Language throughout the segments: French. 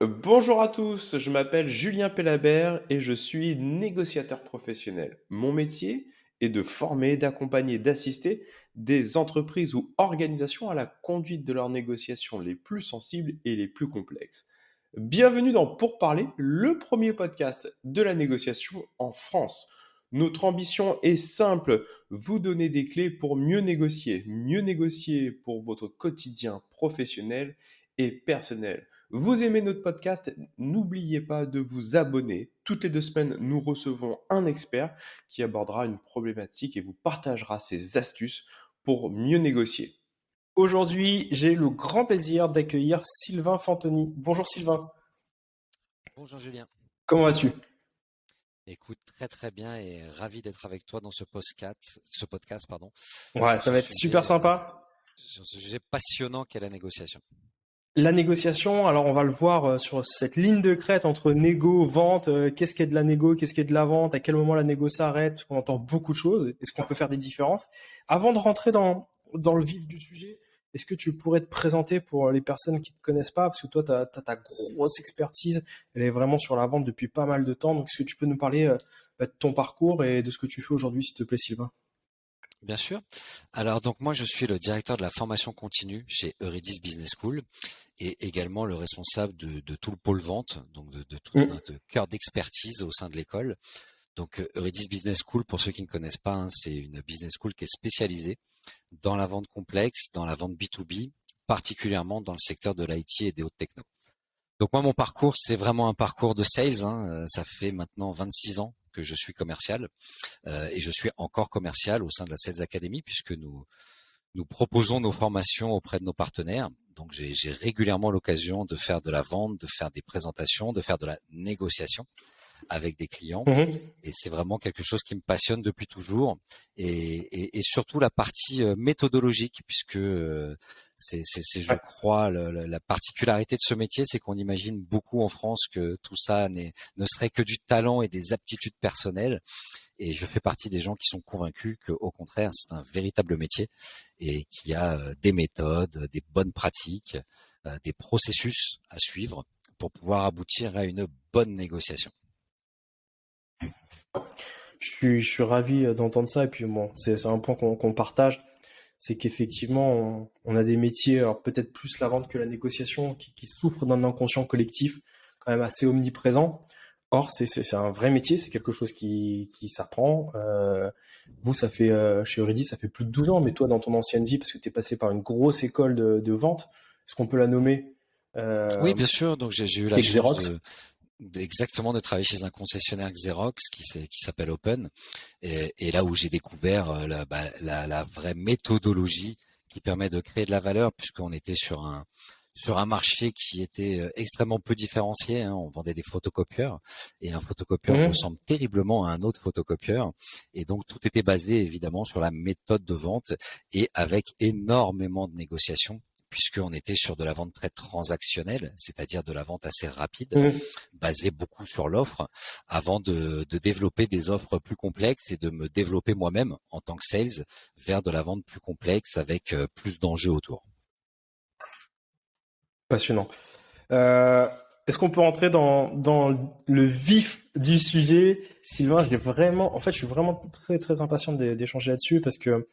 Bonjour à tous, je m'appelle Julien Pellabert et je suis négociateur professionnel. Mon métier est de former, d'accompagner, d'assister des entreprises ou organisations à la conduite de leurs négociations les plus sensibles et les plus complexes. Bienvenue dans Pour parler, le premier podcast de la négociation en France. Notre ambition est simple, vous donner des clés pour mieux négocier pour votre quotidien professionnel et personnel. Vous aimez notre podcast? N'oubliez pas de vous abonner. Toutes les 2 semaines, nous recevons un expert qui abordera une problématique et vous partagera ses astuces pour mieux négocier. Aujourd'hui, j'ai le grand plaisir d'accueillir Sylvain Fantoni. Bonjour Sylvain, Bonjour Julien. comment vas-tu? Écoute, très très bien et ravi d'être avec toi dans ce podcast, pardon, Ouais, sur ça ce va être super sujet, sympa. sur ce sujet passionnant qu'est la négociation. La négociation, alors on va le voir sur cette ligne de crête entre négo, vente, qu'est-ce qui est de la négo, qu'est-ce qui est de la vente, à quel moment la négo s'arrête, parce qu'on entend beaucoup de choses, est-ce qu'on peut faire des différences? Avant de rentrer dans le vif du sujet, est-ce que tu pourrais te présenter pour les personnes qui ne te connaissent pas, parce que toi, tu as ta grosse expertise, elle est vraiment sur la vente depuis pas mal de temps, donc est-ce que tu peux nous parler de ton parcours et de ce que tu fais aujourd'hui, s'il te plaît, Sylvain? Bien sûr. Alors donc moi je suis le directeur de la formation continue chez Eurydice Business School et également le responsable de tout le pôle vente, donc de tout Mm. notre cœur d'expertise au sein de l'école. Donc Eurydice Business School, pour ceux qui ne connaissent pas, hein, c'est une business school qui est spécialisée dans la vente complexe, dans la vente B2B, particulièrement dans le secteur de l'IT et des hautes techno. Donc moi, mon parcours, c'est vraiment un parcours de sales, hein. Ça fait maintenant 26 ans que je suis commercial et je suis encore commercial au sein de la Sales Academy puisque nous proposons nos formations auprès de nos partenaires. Donc j'ai régulièrement l'occasion de faire de la vente, de faire des présentations, de faire de la négociation avec des clients. Mhm. Et c'est vraiment quelque chose qui me passionne depuis toujours. Et surtout la partie méthodologique, puisque je Ouais. crois, la particularité de ce métier, c'est qu'on imagine beaucoup en France que tout ça ne serait que du talent et des aptitudes personnelles. Et je fais partie des gens qui sont convaincus qu'au contraire, c'est un véritable métier et qu'il y a des méthodes, des bonnes pratiques, des processus à suivre pour pouvoir aboutir à une bonne négociation. Je suis ravi d'entendre ça, et puis bon, c'est un point qu'on partage. C'est qu'effectivement, on a des métiers, alors peut-être plus la vente que la négociation, qui souffrent d'un inconscient collectif quand même assez omniprésent. Or, c'est un vrai métier, c'est quelque chose qui s'apprend. Vous, ça fait, chez Eurydice, ça fait plus de 12 ans, mais toi, dans ton ancienne vie, parce que tu es passé par une grosse école de vente, est-ce qu'on peut la nommer, Oui, bien sûr. Donc j'ai eu qui la est chance Xerox? exactement de travailler chez un concessionnaire Xerox qui s'appelle Open et là où j'ai découvert la vraie méthodologie qui permet de créer de la valeur puisqu'on était sur un marché qui était extrêmement peu différencié, hein. On vendait des photocopieurs et un photocopieur Mhm. ressemble terriblement à un autre photocopieur et donc tout était basé évidemment sur la méthode de vente et avec énormément de négociations puisqu'on était sur de la vente très transactionnelle, c'est-à-dire de la vente assez rapide, Mhm. basée beaucoup sur l'offre, avant de développer des offres plus complexes et de me développer moi-même en tant que sales vers de la vente plus complexe avec plus d'enjeux autour. Passionnant. Euh, Est-ce qu'on peut rentrer dans le vif du sujet? Sylvain, en fait, je suis vraiment très, très impatient d'échanger là-dessus parce que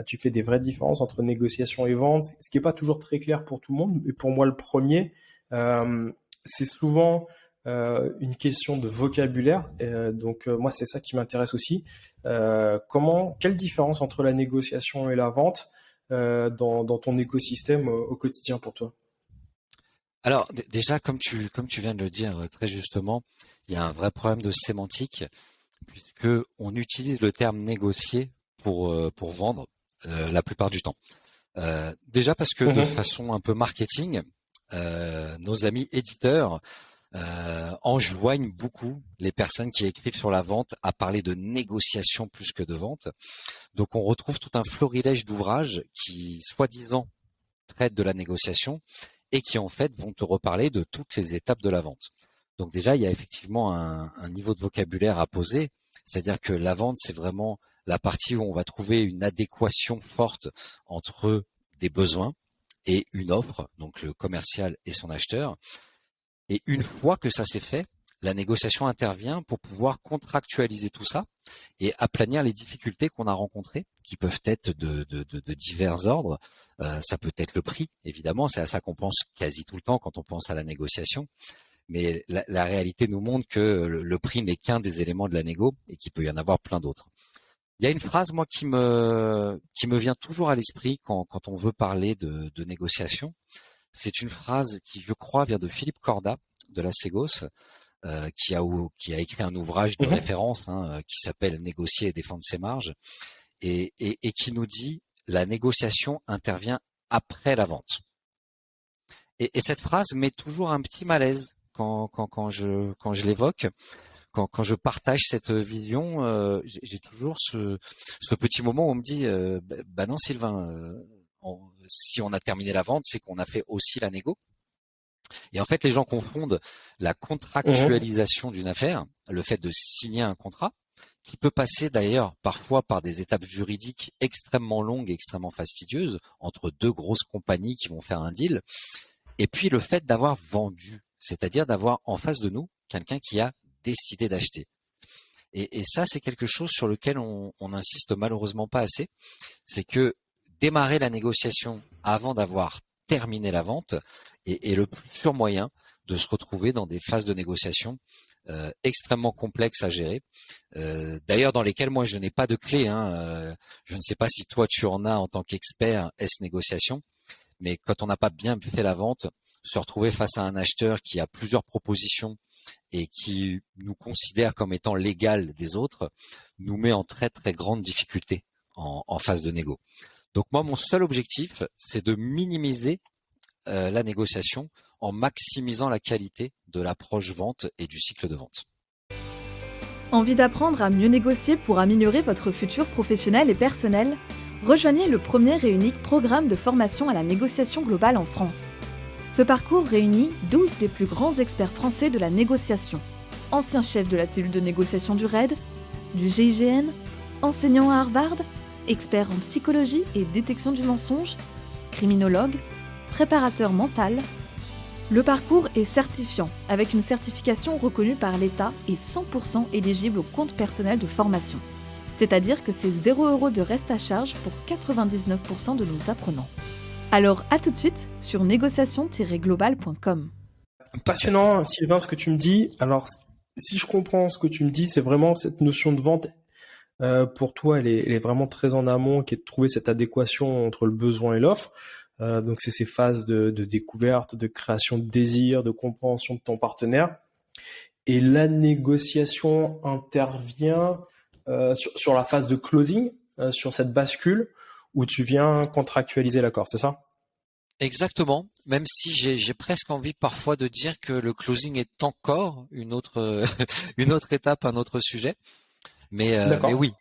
tu fais des vraies différences entre négociation et vente, ce qui est pas toujours très clair pour tout le monde. Et pour moi, le premier, euh, c'est souvent une question de vocabulaire. Moi, c'est ça qui m'intéresse aussi. Quelle différence entre la négociation et la vente dans ton écosystème au quotidien pour toi? Alors déjà, comme tu viens de le dire très justement, il y a un vrai problème de sémantique puisque on utilise le terme négocier pour vendre la plupart du temps. Déjà parce que de Mhm. façon un peu marketing, nos amis éditeurs enjoignent beaucoup les personnes qui écrivent sur la vente à parler de négociation plus que de vente. Donc on retrouve tout un florilège d'ouvrages qui, soi-disant, traitent de la négociation et qui en fait vont te reparler de toutes les étapes de la vente. Donc déjà, il y a effectivement un niveau de vocabulaire à poser, c'est-à-dire que la vente, c'est vraiment la partie où on va trouver une adéquation forte entre des besoins et une offre, donc le commercial et son acheteur. Et une fois que ça s'est fait, la négociation intervient pour pouvoir contractualiser tout ça et aplanir les difficultés qu'on a rencontrées, qui peuvent être de divers ordres. Ça peut être le prix, évidemment, c'est à ça qu'on pense quasi tout le temps quand on pense à la négociation. Mais la réalité nous montre que le prix n'est qu'un des éléments de la négo et qu'il peut y en avoir plein d'autres. Il y a une phrase, moi, qui me vient toujours à l'esprit quand on veut parler de négociation. C'est une phrase qui, je crois, vient de Philippe Corda, de la Ségos, qui a écrit un ouvrage de référence qui s'appelle Négocier et défendre ses marges, et qui nous dit la négociation intervient après la vente. Et cette phrase met toujours un petit malaise quand je l'évoque. Quand je partage cette vision, j'ai toujours ce petit moment où on me dit bah non Sylvain, si on a terminé la vente, c'est qu'on a fait aussi la négo. Et en fait, les gens confondent la contractualisation d'une affaire, le fait de signer un contrat, qui peut passer d'ailleurs parfois par des étapes juridiques extrêmement longues et extrêmement fastidieuses entre deux grosses compagnies qui vont faire un deal, et puis le fait d'avoir vendu, c'est-à-dire d'avoir en face de nous quelqu'un qui a décidé d'acheter. Et ça, c'est quelque chose sur lequel on insiste malheureusement pas assez, c'est que démarrer la négociation avant d'avoir terminé la vente est le plus sûr moyen de se retrouver dans des phases de négociation extrêmement complexes à gérer, d'ailleurs dans lesquelles moi je n'ai pas de clé. Je ne sais pas si toi tu en as en tant qu'expert négociation, mais quand on n'a pas bien fait la vente, se retrouver face à un acheteur qui a plusieurs propositions et qui nous considère comme étant l'égal des autres, nous met en très très grande difficulté en phase de négo. Donc moi, mon seul objectif, c'est de minimiser la négociation en maximisant la qualité de l'approche vente et du cycle de vente. Envie d'apprendre à mieux négocier pour améliorer votre futur professionnel et personnel? Rejoignez le premier et unique programme de formation à la négociation globale en France. Ce parcours réunit 12 des plus grands experts français de la négociation, anciens chefs de la cellule de négociation du RAID, du GIGN, enseignants à Harvard, experts en psychologie et détection du mensonge, criminologues, préparateurs mental. Le parcours est certifiant, avec une certification reconnue par l'État et 100% éligible au compte personnel de formation. C'est-à-dire que c'est 0 € de reste à charge pour 99% de nos apprenants. Alors à tout de suite sur négociation-global.com. Passionnant, Sylvain, ce que tu me dis. Alors, si je comprends ce que tu me dis, c'est vraiment cette notion de vente. Pour toi, elle est vraiment très en amont, qui est de trouver cette adéquation entre le besoin et l'offre. Donc, c'est ces phases de découverte, de création de désir, de compréhension de ton partenaire. Et la négociation intervient sur la phase de closing, sur cette bascule où tu viens contractualiser l'accord, c'est ça? Exactement, même si j'ai presque envie parfois de dire que le closing est encore une autre une autre étape, un autre sujet. Mais oui,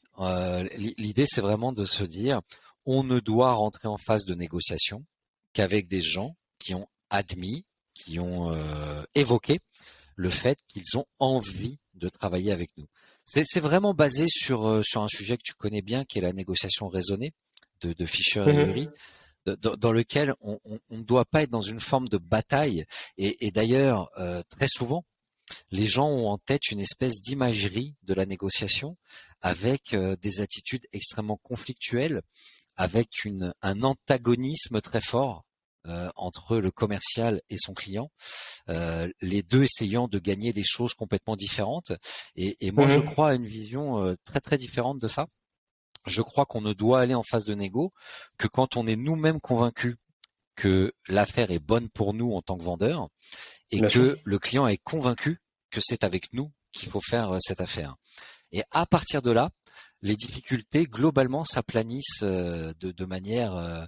l'idée c'est vraiment de se dire, on ne doit rentrer en phase de négociation qu'avec des gens qui ont admis, qui ont évoqué le fait qu'ils ont envie de travailler avec nous. C'est vraiment basé sur un sujet que tu connais bien, qui est la négociation raisonnée de Fisher et Ury, dans lequel on ne doit pas être dans une forme de bataille. Et d'ailleurs, très souvent, les gens ont en tête une espèce d'imagerie de la négociation avec des attitudes extrêmement conflictuelles, avec un antagonisme très fort entre le commercial et son client, les deux essayant de gagner des choses complètement différentes. Et moi, je crois à une vision très très différente de ça. Je crois qu'on ne doit aller en phase de négo que quand on est nous-mêmes convaincus que l'affaire est bonne pour nous en tant que vendeur et Bien sûr. que le client est convaincu que c'est avec nous qu'il faut faire cette affaire. Et à partir de là, les difficultés globalement s'aplanissent de manière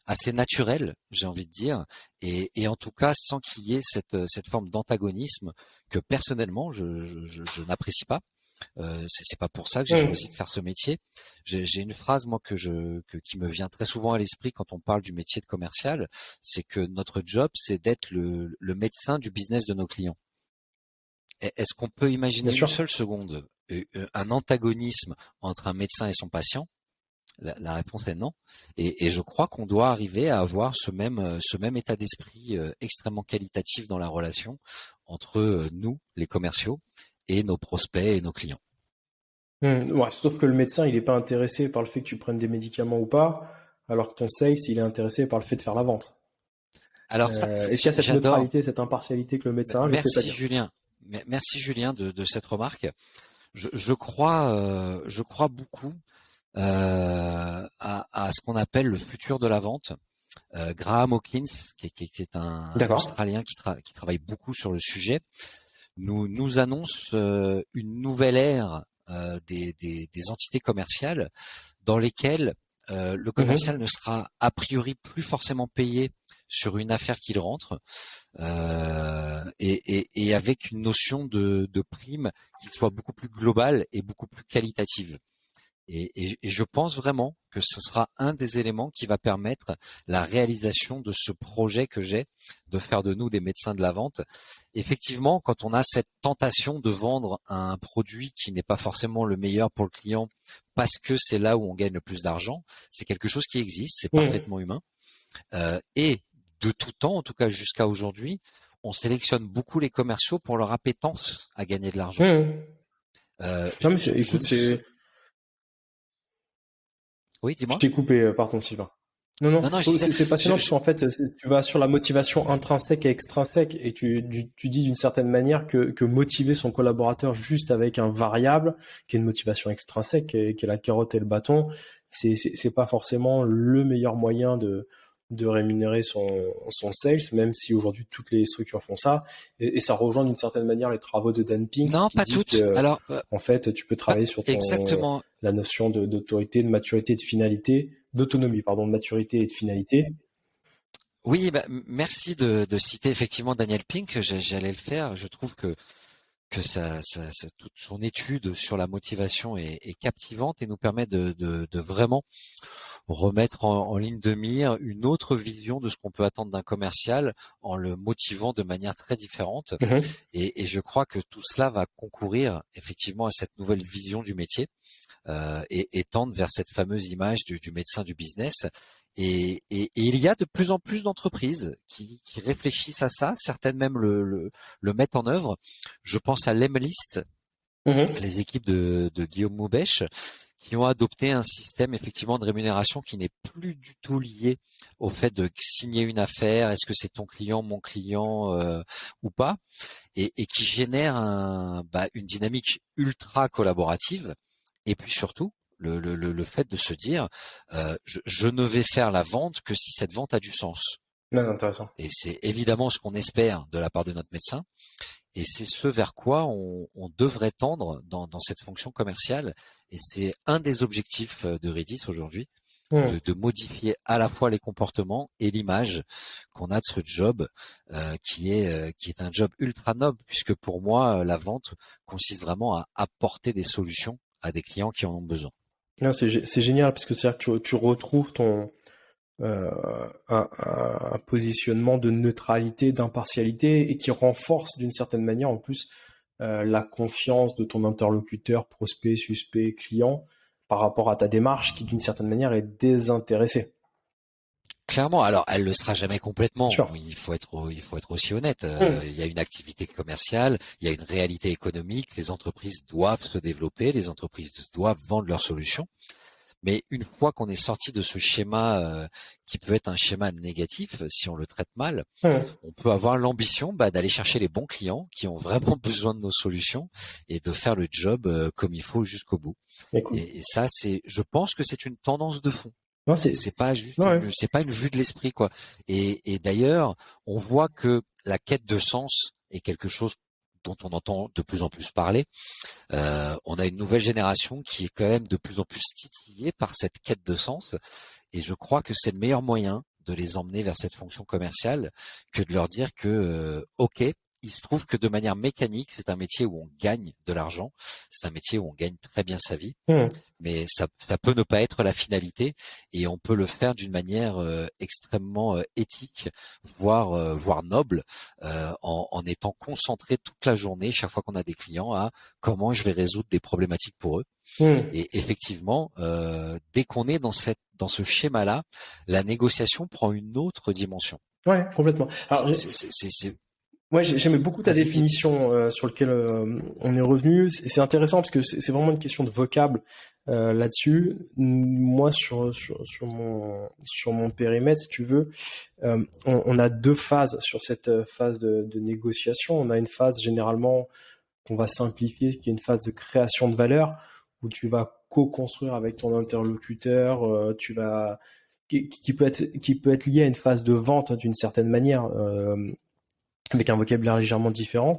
assez naturelle, j'ai envie de dire, et en tout cas sans qu'il y ait cette forme d'antagonisme que personnellement je n'apprécie pas. C'est pas pour ça que j'ai choisi de faire ce métier. J'ai une phrase moi qui me vient très souvent à l'esprit quand on parle du métier de commercial, c'est que notre job c'est d'être le médecin du business de nos clients. Est-ce qu'on peut imaginer une seule seconde un antagonisme entre un médecin et son patient? La réponse est non. Et je crois qu'on doit arriver à avoir ce même état d'esprit extrêmement qualitatif dans la relation entre nous, les commerciaux, et nos prospects et nos clients. Ouais, sauf que le médecin, il est pas intéressé par le fait que tu prennes des médicaments ou pas, alors que ton sales, il est intéressé par le fait de faire la vente. Alors ça, Est-ce qu'il y a cette j'adore. neutralité, cette impartialité que le médecin a? Je sais pas Merci dire. Julien. Merci Julien de cette remarque. Je crois beaucoup à ce qu'on appelle le futur de la vente. Graham Hawkins, qui est un D'accord. Australien qui travaille beaucoup sur le sujet, nous annonce une nouvelle ère des entités commerciales dans lesquelles le commercial Mhm. ne sera a priori plus forcément payé sur une affaire qu'il rentre, et avec une notion de prime qui soit beaucoup plus globale et beaucoup plus qualitative. Et je pense vraiment que ce sera un des éléments qui va permettre la réalisation de ce projet que j'ai de faire de nous des médecins de la vente. Effectivement, quand on a cette tentation de vendre un produit qui n'est pas forcément le meilleur pour le client parce que c'est là où on gagne le plus d'argent, c'est quelque chose qui existe, c'est Mhm. parfaitement humain. Et de tout temps, en tout cas jusqu'à aujourd'hui, on sélectionne beaucoup les commerciaux pour leur appétence à gagner de l'argent. Mhm. Euh, Non, je, mais je écoute, ne... Oui, je dis-moi. t'ai coupé, pardon, Sylvain. Non, non, Non, non, je disais, c'est passionnant parce je- qu'en fait, tu vas sur la motivation intrinsèque et extrinsèque et tu dis d'une certaine manière que motiver son collaborateur juste avec un variable, qui est une motivation extrinsèque, qui est la carotte et le bâton, c'est pas forcément le meilleur moyen de rémunérer son sales, même si aujourd'hui toutes les structures font ça. Et ça rejoint d'une certaine manière les travaux de Dan Pink non, qui pas dit toutes. que Alors, en fait, tu peux pas travailler sur exactement. la notion d'autorité, de maturité, de finalité, d'autonomie, pardon, de maturité et de finalité. Oui, bah, merci de citer effectivement Daniel Pink. J'allais le faire. Je trouve que toute son étude sur la motivation est captivante et nous permet de vraiment remettre en ligne de mire une autre vision de ce qu'on peut attendre d'un commercial en le motivant de manière très différente. Mhm. Et je crois que tout cela va concourir effectivement à cette nouvelle vision du métier, et tendre vers cette fameuse image du médecin du business. Et il y a de plus en plus d'entreprises qui réfléchissent à ça, certaines même le mettent en œuvre. Je pense à Lemlist, Mhm. les équipes de Guillaume Moubèche, qui ont adopté un système effectivement de rémunération qui n'est plus du tout lié au fait de signer une affaire, est-ce que c'est ton client, mon client, ou pas, et qui génère une dynamique ultra collaborative. Et puis surtout, le fait de se dire, je ne vais faire la vente que si cette vente a du sens. Non, intéressant. Et c'est évidemment ce qu'on espère de la part de notre médecin. Et c'est ce vers quoi on devrait tendre dans cette fonction commerciale. Et c'est un des objectifs de Redis aujourd'hui, Mhm. de modifier à la fois les comportements et l'image qu'on a de ce job, qui est un job ultra noble, puisque pour moi, la vente consiste vraiment à apporter des solutions à des clients qui en ont besoin. Non, c'est génial parce que c'est-à-dire que tu retrouves euh, un positionnement de neutralité, d'impartialité et qui renforce d'une certaine manière en plus la confiance de ton interlocuteur, prospect, suspect, client par rapport à ta démarche qui d'une certaine manière est désintéressée. Clairement, alors elle le sera jamais Bien complètement. sûr. Il faut être aussi honnête. Mhm. Il y a une activité commerciale, il y a une réalité économique. Les entreprises doivent se développer, les entreprises doivent vendre leurs solutions. Mais une fois qu'on est sorti de ce schéma, qui peut être un schéma négatif si on le traite mal, Mhm. on peut avoir l'ambition d'aller chercher les bons clients qui ont vraiment besoin de nos solutions et de faire le job comme il faut jusqu'au bout. Écoute, Et ça, je pense que c'est une tendance de fond. non, C'est pas juste ouais. c'est pas une vue de l'esprit, quoi. Et d'ailleurs, on voit que la quête de sens est quelque chose dont on entend de plus en plus parler. On a une nouvelle génération qui est quand même de plus en plus titillée par cette quête de sens. Et je crois que c'est le meilleur moyen de les emmener vers cette fonction commerciale que de leur dire que, OK, il se trouve que de manière mécanique, c'est un métier où on gagne de l'argent, c'est un métier où on gagne très bien sa vie, mais ça peut ne pas être la finalité, et on peut le faire d'une manière extrêmement éthique, voire noble, en étant concentré toute la journée, chaque fois qu'on a des clients, à comment je vais résoudre des problématiques pour eux. Et effectivement, dès qu'on est dans ce schéma-là, la négociation prend une autre dimension. Ouais, complètement. Alors, ouais, j'aimais beaucoup ta définition sur laquelle on est revenu. C'est intéressant parce que c'est vraiment une question de vocable là-dessus. Moi, sur mon périmètre, si tu veux, on a deux phases sur cette phase de négociation. On a une phase généralement qu'on va simplifier, qui est une phase de création de valeur, où tu vas co-construire avec ton interlocuteur, qui peut être lié à une phase de vente d'une certaine manière, avec un vocabulaire légèrement différent.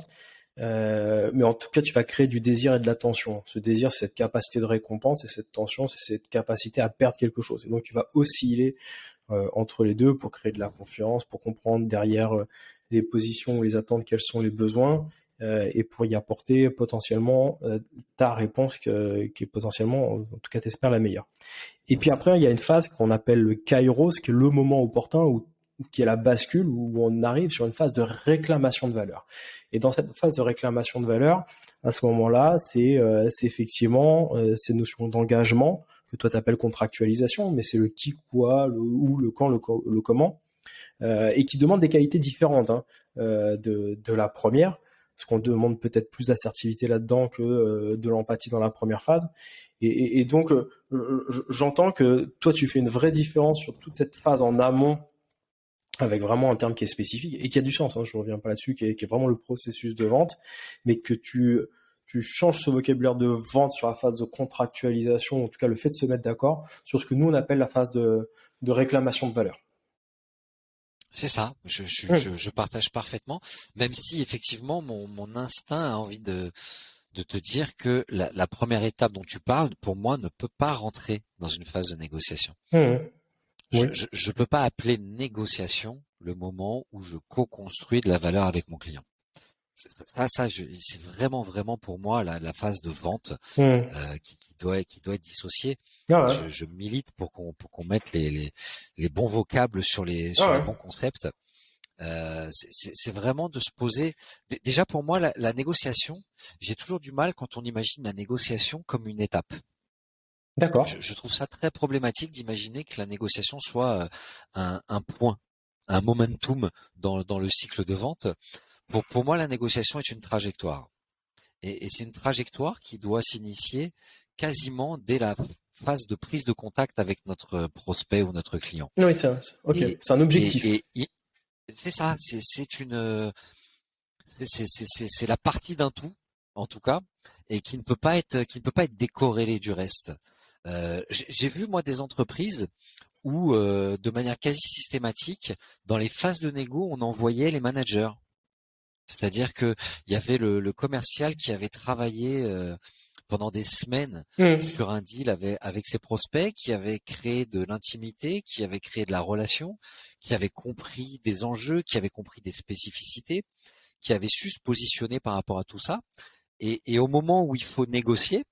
Mais en tout cas, tu vas créer du désir et de l'attention. Ce désir, c'est cette capacité de récompense, et cette tension, c'est cette capacité à perdre quelque chose. Et donc, tu vas osciller entre les deux pour créer de la confiance, pour comprendre derrière les positions ou les attentes, quels sont les besoins, et pour y apporter potentiellement ta réponse qui est potentiellement, en tout cas, t'espères la meilleure. Et puis après, il y a une phase qu'on appelle le kairos, qui est le moment opportun, qui est la bascule, où on arrive sur une phase de réclamation de valeur. Et dans cette phase de réclamation de valeur, à ce moment-là, c'est effectivement ces notions d'engagement, que toi t'appelles contractualisation, mais c'est le qui, quoi, le où, le quand, le comment, et qui demande des qualités différentes de la première, parce qu'on demande peut-être plus d'assertivité là-dedans que de l'empathie dans la première phase. Et donc, j'entends que toi, tu fais une vraie différence sur toute cette phase en amont, avec vraiment un terme qui est spécifique et qui a du sens, je ne reviens pas là-dessus, qui est vraiment le processus de vente, mais que tu changes ce vocabulaire de vente sur la phase de contractualisation, en tout cas le fait de se mettre d'accord sur ce que nous on appelle la phase de réclamation de valeur. C'est ça, je partage parfaitement, même si effectivement mon instinct a envie de te dire que la première étape dont tu parles, pour moi, ne peut pas rentrer dans une phase de négociation. Oui. Je peux pas appeler négociation le moment où je co-construis de la valeur avec mon client. C'est vraiment pour moi la phase de vente qui doit être dissociée. Ah ouais. Je milite pour qu'on mette les bons vocables sur les bons concepts. C'est vraiment de se poser. Déjà pour moi, la négociation, j'ai toujours du mal quand on imagine la négociation comme une étape. D'accord. Je trouve ça très problématique d'imaginer que la négociation soit un point, un momentum dans le cycle de vente. Pour moi, la négociation est une trajectoire. Et c'est une trajectoire qui doit s'initier quasiment dès la phase de prise de contact avec notre prospect ou notre client. Oui, c'est un objectif. C'est ça, c'est la partie d'un tout, en tout cas, et qui ne peut pas être décorrélée du reste. J'ai vu moi des entreprises où de manière quasi systématique, dans les phases de négo, on envoyait les managers. C'est-à-dire que il y avait le commercial qui avait travaillé pendant des semaines sur un deal avec ses prospects, qui avait créé de l'intimité, qui avait créé de la relation, qui avait compris des enjeux, qui avait compris des spécificités, qui avait su se positionner par rapport à tout ça. Et au moment où il faut négocier,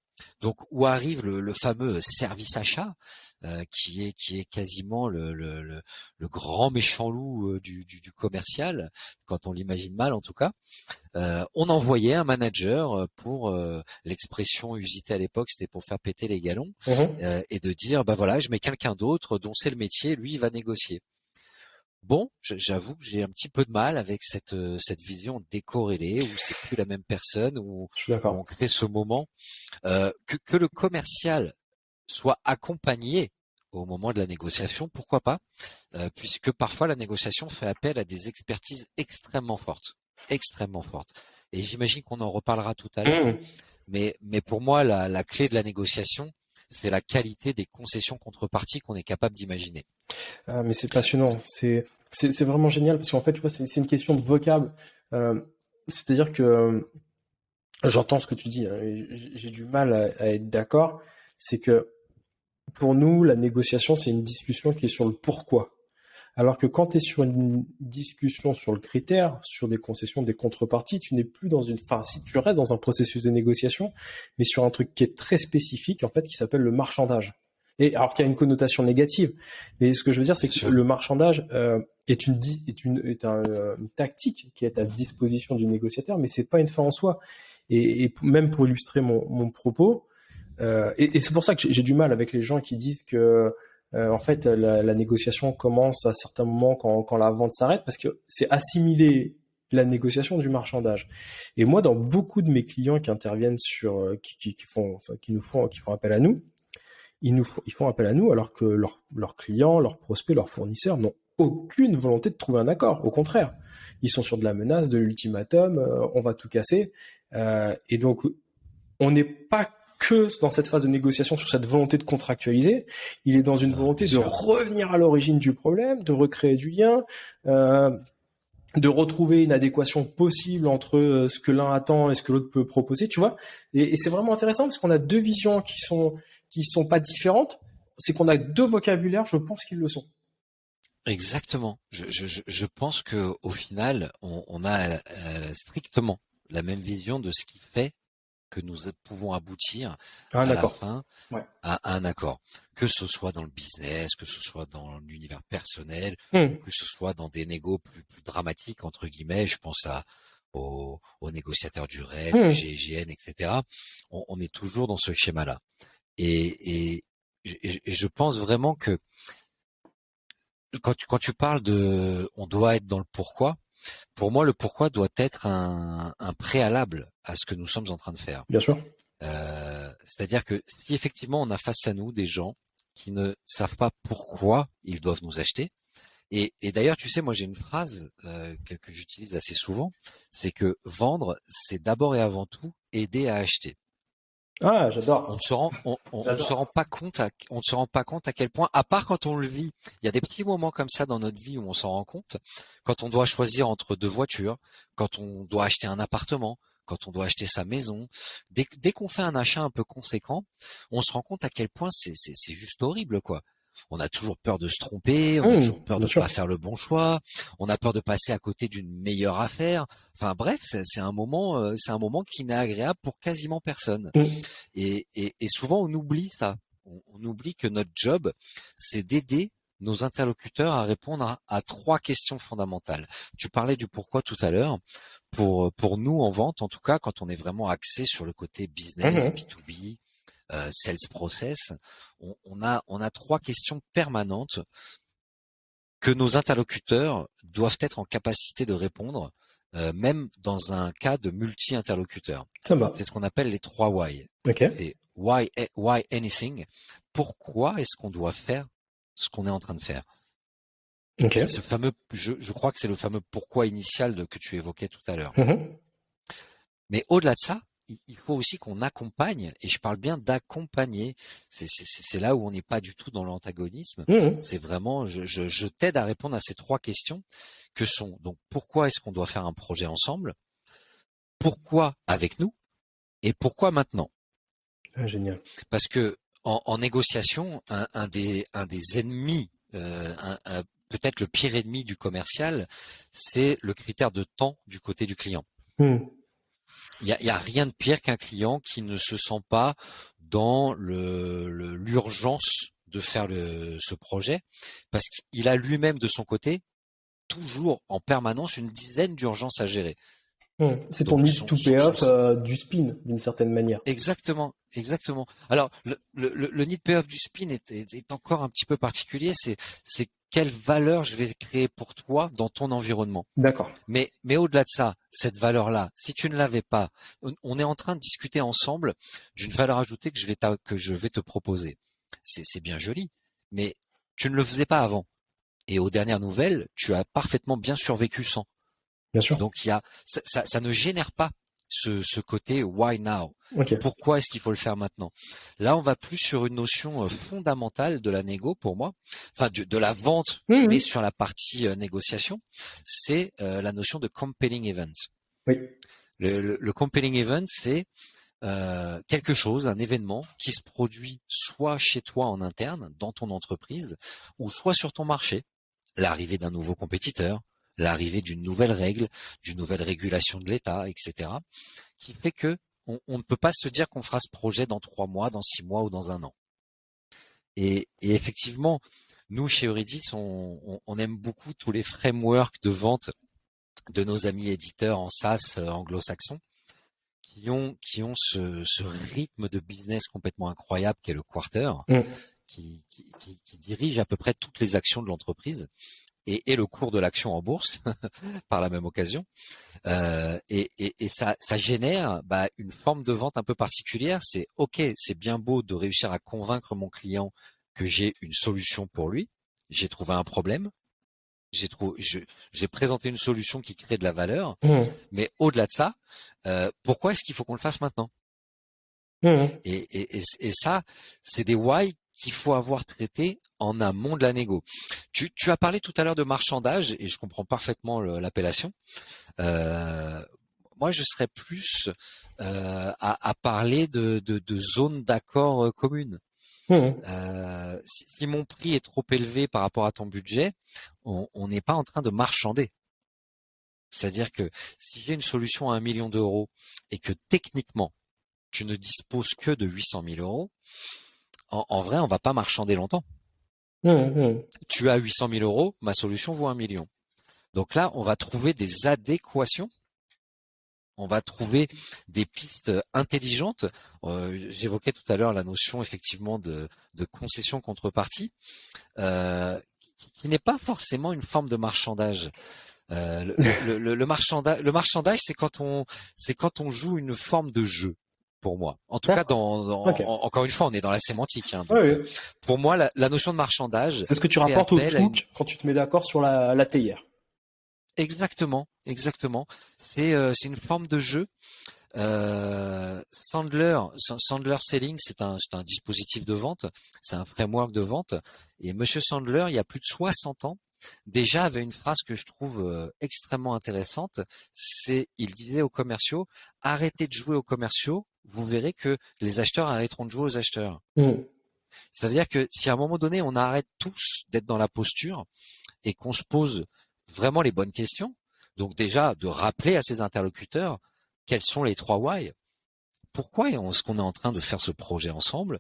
donc où arrive le fameux service achat, qui est quasiment le grand méchant loup du commercial, quand on l'imagine mal en tout cas, on envoyait un manager pour l'expression usitée à l'époque, c'était pour faire péter les galons, et de dire bah voilà, je mets quelqu'un d'autre dont c'est le métier, lui il va négocier. Bon, j'avoue que j'ai un petit peu de mal avec cette vision décorrélée où c'est plus la même personne, où on crée ce moment, que le commercial soit accompagné au moment de la négociation, pourquoi pas, puisque parfois la négociation fait appel à des expertises extrêmement fortes. Et j'imagine qu'on en reparlera tout à l'heure, mais pour moi la clé de la négociation, c'est la qualité des concessions contreparties qu'on est capable d'imaginer. Ah, mais c'est passionnant, c'est vraiment génial parce qu'en fait, tu vois, c'est une question de vocable. C'est-à-dire que j'entends ce que tu dis, j'ai du mal à être d'accord. C'est que pour nous, la négociation, c'est une discussion qui est sur le pourquoi. Alors que quand tu es sur une discussion sur le critère, sur des concessions, des contreparties, tu n'es plus dans si tu restes dans un processus de négociation, mais sur un truc qui est très spécifique, en fait, qui s'appelle le marchandage. Et alors qu'il y a une connotation négative, mais ce que je veux dire, c'est que le marchandage est une tactique qui est à disposition du négociateur, mais c'est pas une fin en soi. Et même pour illustrer mon propos, et c'est pour ça que j'ai du mal avec les gens qui disent que en fait la négociation commence à certains moments quand la vente s'arrête, parce que c'est assimiler la négociation du marchandage. Et moi, dans beaucoup de mes clients qui interviennent qui font appel à nous, ils font appel à nous alors que leurs clients, leurs prospects, leurs fournisseurs n'ont aucune volonté de trouver un accord. Au contraire, ils sont sur de la menace, de l'ultimatum, on va tout casser. Et donc, on n'est pas que dans cette phase de négociation sur cette volonté de contractualiser. Il est dans une volonté de revenir à l'origine du problème, de recréer du lien, de retrouver une adéquation possible entre ce que l'un attend et ce que l'autre peut proposer, tu vois. Et c'est vraiment intéressant parce qu'on a deux visions qui sont pas différentes. C'est qu'on a deux vocabulaires, je pense qu'ils le sont. Exactement. Je pense que au final, on a strictement la même vision de ce qui fait que nous pouvons aboutir à la fin à un accord. Que ce soit dans le business, que ce soit dans l'univers personnel, que ce soit dans des négos plus dramatiques, entre guillemets, je pense aux négociateurs du RAID, du GIGN, etc. On est toujours dans ce schéma-là. Et je pense vraiment que quand tu parles on doit être dans le pourquoi, pour moi, le pourquoi doit être un préalable à ce que nous sommes en train de faire. Bien sûr. C'est-à-dire que si effectivement on a face à nous des gens qui ne savent pas pourquoi ils doivent nous acheter, et d'ailleurs, tu sais, moi j'ai une phrase que j'utilise assez souvent, c'est que vendre, c'est d'abord et avant tout aider à acheter. Ah, j'adore. On ne se rend pas compte à quel point, à part quand on le vit, il y a des petits moments comme ça dans notre vie où on s'en rend compte. Quand on doit choisir entre deux voitures, quand on doit acheter un appartement, quand on doit acheter sa maison, dès qu'on fait un achat un peu conséquent, on se rend compte à quel point c'est juste horrible, quoi. On a toujours peur de se tromper, on a toujours peur de ne pas faire le bon choix, on a peur de passer à côté d'une meilleure affaire. Enfin bref, c'est un moment qui n'est agréable pour quasiment personne. Et souvent on oublie ça. On oublie que notre job, c'est d'aider nos interlocuteurs à répondre à trois questions fondamentales. Tu parlais du pourquoi tout à l'heure. Pour nous en vente, en tout cas, quand on est vraiment axé sur le côté business, B2B, sales process, on a trois questions permanentes que nos interlocuteurs doivent être en capacité de répondre, même dans un cas de multi-interlocuteurs. C'est ce qu'on appelle les trois why. C'est why anything. Pourquoi est-ce qu'on doit faire ce qu'on est en train de faire? C'est ce fameux, je crois que c'est le fameux pourquoi initial que tu évoquais tout à l'heure. Mais au-delà de ça, il faut aussi qu'on accompagne, et je parle bien d'accompagner. C'est là où on n'est pas du tout dans l'antagonisme. C'est vraiment, je t'aide à répondre à ces trois questions que sont donc pourquoi est-ce qu'on doit faire un projet ensemble, pourquoi avec nous, et pourquoi maintenant. Génial. Parce que en négociation, un des ennemis, peut-être le pire ennemi du commercial, c'est le critère de temps du côté du client. Il y a rien de pire qu'un client qui ne se sent pas dans l'urgence de faire ce projet, parce qu'il a lui-même de son côté toujours en permanence une dizaine d'urgences à gérer. C'est ton need to pay off du spin d'une certaine manière. Exactement. Alors le need pay off du spin est encore un petit peu particulier. C'est quelle valeur je vais créer pour toi dans ton environnement. D'accord. Mais au-delà de ça, cette valeur-là, si tu ne l'avais pas, on est en train de discuter ensemble d'une valeur ajoutée que je vais te proposer. C'est bien joli, mais tu ne le faisais pas avant. Et aux dernières nouvelles, tu as parfaitement bien survécu sans. Bien sûr. Donc ça ne génère pas ce côté why now. Pourquoi est-ce qu'il faut le faire maintenant? Là, on va plus sur une notion fondamentale de la négo pour moi, enfin de la vente, mais sur la partie négociation, c'est la notion de compelling event. Oui. Le compelling event, c'est quelque chose, un événement qui se produit soit chez toi en interne, dans ton entreprise, ou soit sur ton marché, l'arrivée d'un nouveau compétiteur, l'arrivée d'une nouvelle règle, d'une nouvelle régulation de l'État, etc., qui fait que on ne peut pas se dire qu'on fera ce projet dans 3 mois, dans 6 mois ou dans 1 an. Et effectivement, nous, chez Eurydice, on aime beaucoup tous les frameworks de vente de nos amis éditeurs en SaaS anglo-saxons qui ont ce rythme de business complètement incroyable qu'est le quarter, qui dirige à peu près toutes les actions de l'entreprise et le cours de l'action en bourse par la même occasion. Et ça génère une forme de vente un peu particulière. C'est OK, c'est bien beau de réussir à convaincre mon client que j'ai une solution pour lui. J'ai trouvé un problème. J'ai présenté une solution qui crée de la valeur. Mais au-delà de ça, pourquoi est-ce qu'il faut qu'on le fasse maintenant? Et ça, c'est des why qu'il faut avoir traité en amont de la négo. Tu as parlé tout à l'heure de marchandage et je comprends parfaitement l'appellation. Moi, je serais plus à parler de zones d'accord communes. Si mon prix est trop élevé par rapport à ton budget, on n'est pas en train de marchander. C'est-à-dire que si j'ai une solution à 1 million d'euros et que techniquement, tu ne disposes que de 800 000 euros, en vrai, on va pas marchander longtemps. Tu as 800 000 euros, ma solution vaut 1 million. Donc là, on va trouver des adéquations. On va trouver des pistes intelligentes. J'évoquais tout à l'heure la notion effectivement de concession contrepartie, qui n'est pas forcément une forme de marchandage. Le marchandage, c'est quand on joue une forme de jeu. Pour moi, en tout cas, encore une fois, on est dans la sémantique. Donc, pour moi, la notion de marchandage, c'est ce que tu rapportes au souk quand tu te mets d'accord sur la théière. Exactement. C'est une forme de jeu. Sandler Selling, c'est un dispositif de vente, c'est un framework de vente. Et Monsieur Sandler, il y a plus de 60 ans, déjà avait une phrase que je trouve extrêmement intéressante. Il disait aux commerciaux, arrêtez de jouer aux commerciaux, vous verrez que les acheteurs arrêteront de jouer aux acheteurs. Ça veut dire que si à un moment donné, on arrête tous d'être dans la posture et qu'on se pose vraiment les bonnes questions, donc déjà de rappeler à ses interlocuteurs quels sont les 3 why. Pourquoi est-ce qu'on est en train de faire ce projet ensemble?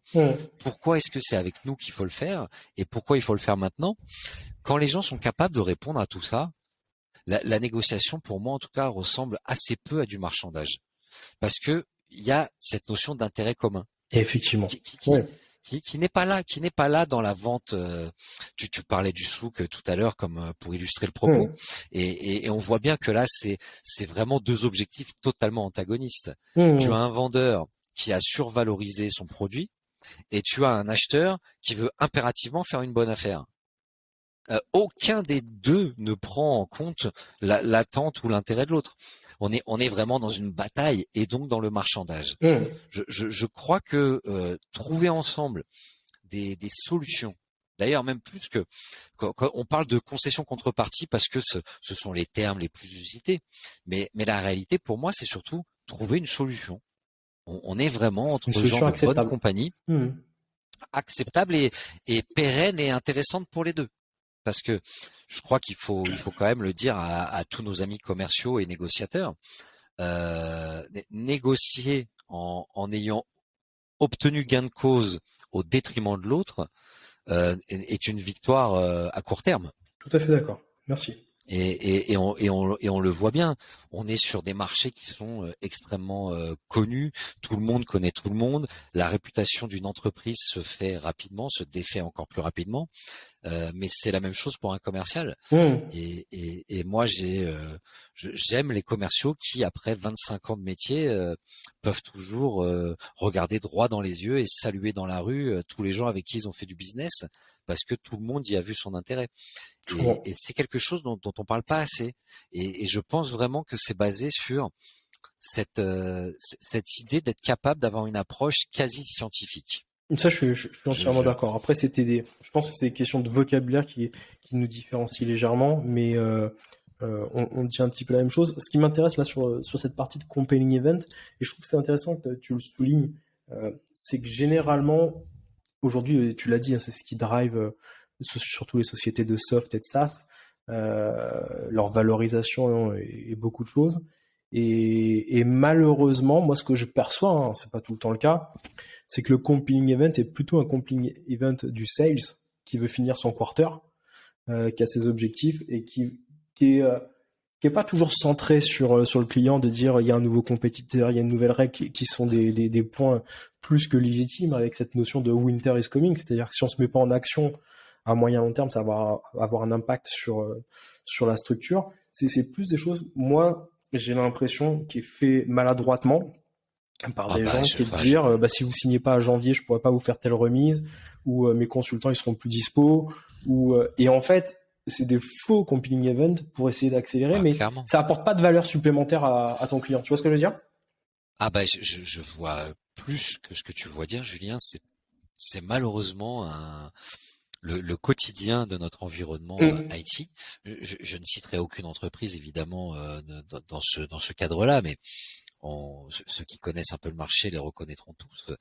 Pourquoi est-ce que c'est avec nous qu'il faut le faire? Et pourquoi il faut le faire maintenant? Quand les gens sont capables de répondre à tout ça, la négociation, pour moi en tout cas, ressemble assez peu à du marchandage. Parce que il y a cette notion d'intérêt commun. Et effectivement. Qui n'est pas là dans la vente. Tu parlais du souk tout à l'heure comme pour illustrer le propos. Et on voit bien que là, c'est vraiment 2 objectifs totalement antagonistes. Tu as un vendeur qui a survalorisé son produit et tu as un acheteur qui veut impérativement faire une bonne affaire. Aucun des deux ne prend en compte l'attente ou l'intérêt de l'autre. On est vraiment dans une bataille et donc dans le marchandage. Je crois que trouver ensemble des solutions, d'ailleurs même plus que quand on parle de concession contrepartie parce que ce sont les termes les plus usités, mais la réalité pour moi c'est surtout trouver une solution. On est vraiment entre gens de bonne compagnie, acceptable et pérenne et intéressante pour les deux. Parce que je crois qu'il faut quand même le dire à tous nos amis commerciaux et négociateurs. Négocier en ayant obtenu gain de cause au détriment de l'autre est une victoire à court terme. Tout à fait d'accord. Merci. Et on le voit bien. On est sur des marchés qui sont extrêmement connus. Tout le monde connaît tout le monde. La réputation d'une entreprise se fait rapidement, se défait encore plus rapidement. Mais c'est la même chose pour un commercial. Et moi, j'aime les commerciaux qui, après 25 ans de métier, peuvent toujours regarder droit dans les yeux et saluer dans la rue tous les gens avec qui ils ont fait du business, parce que tout le monde y a vu son intérêt. Et c'est quelque chose dont on parle pas assez. Et je pense vraiment que c'est basé sur cette idée d'être capable d'avoir une approche quasi scientifique. Ça, je suis entièrement d'accord. Après, je pense que c'est des questions de vocabulaire qui nous différencient légèrement, mais on dit un petit peu la même chose. Ce qui m'intéresse là sur cette partie de compelling event, et je trouve que c'est intéressant que tu le soulignes, c'est que généralement, aujourd'hui, tu l'as dit, hein, c'est ce qui drive surtout les sociétés de soft et de SaaS, leur valorisation est beaucoup de choses. Et malheureusement, moi, ce que je perçois, hein, c'est pas tout le temps le cas, c'est que le comping event est plutôt un comping event du sales qui veut finir son quarter, qui a ses objectifs et qui est pas toujours centré sur le client, de dire il y a un nouveau compétiteur, il y a une nouvelle règle qui sont des points plus que légitimes, avec cette notion de winter is coming. C'est-à-dire que si on se met pas en action à moyen long terme, ça va avoir un impact sur la structure. C'est plus des choses, moi, j'ai l'impression, qui est fait maladroitement par des gens, qui est de dire si vous signez pas à janvier, je pourrais pas vous faire telle remise, ou mes consultants ils seront plus dispo, ou et en fait c'est des faux comping events pour essayer d'accélérer, mais clairement. ça apporte pas de valeur supplémentaire à ton client. Tu vois ce que je veux dire? Je vois plus que ce que tu vois dire, Julien. C'est malheureusement le quotidien de notre environnement IT. Je ne citerai aucune entreprise évidemment dans ce cadre-là, mais ceux qui connaissent un peu le marché les reconnaîtront tous.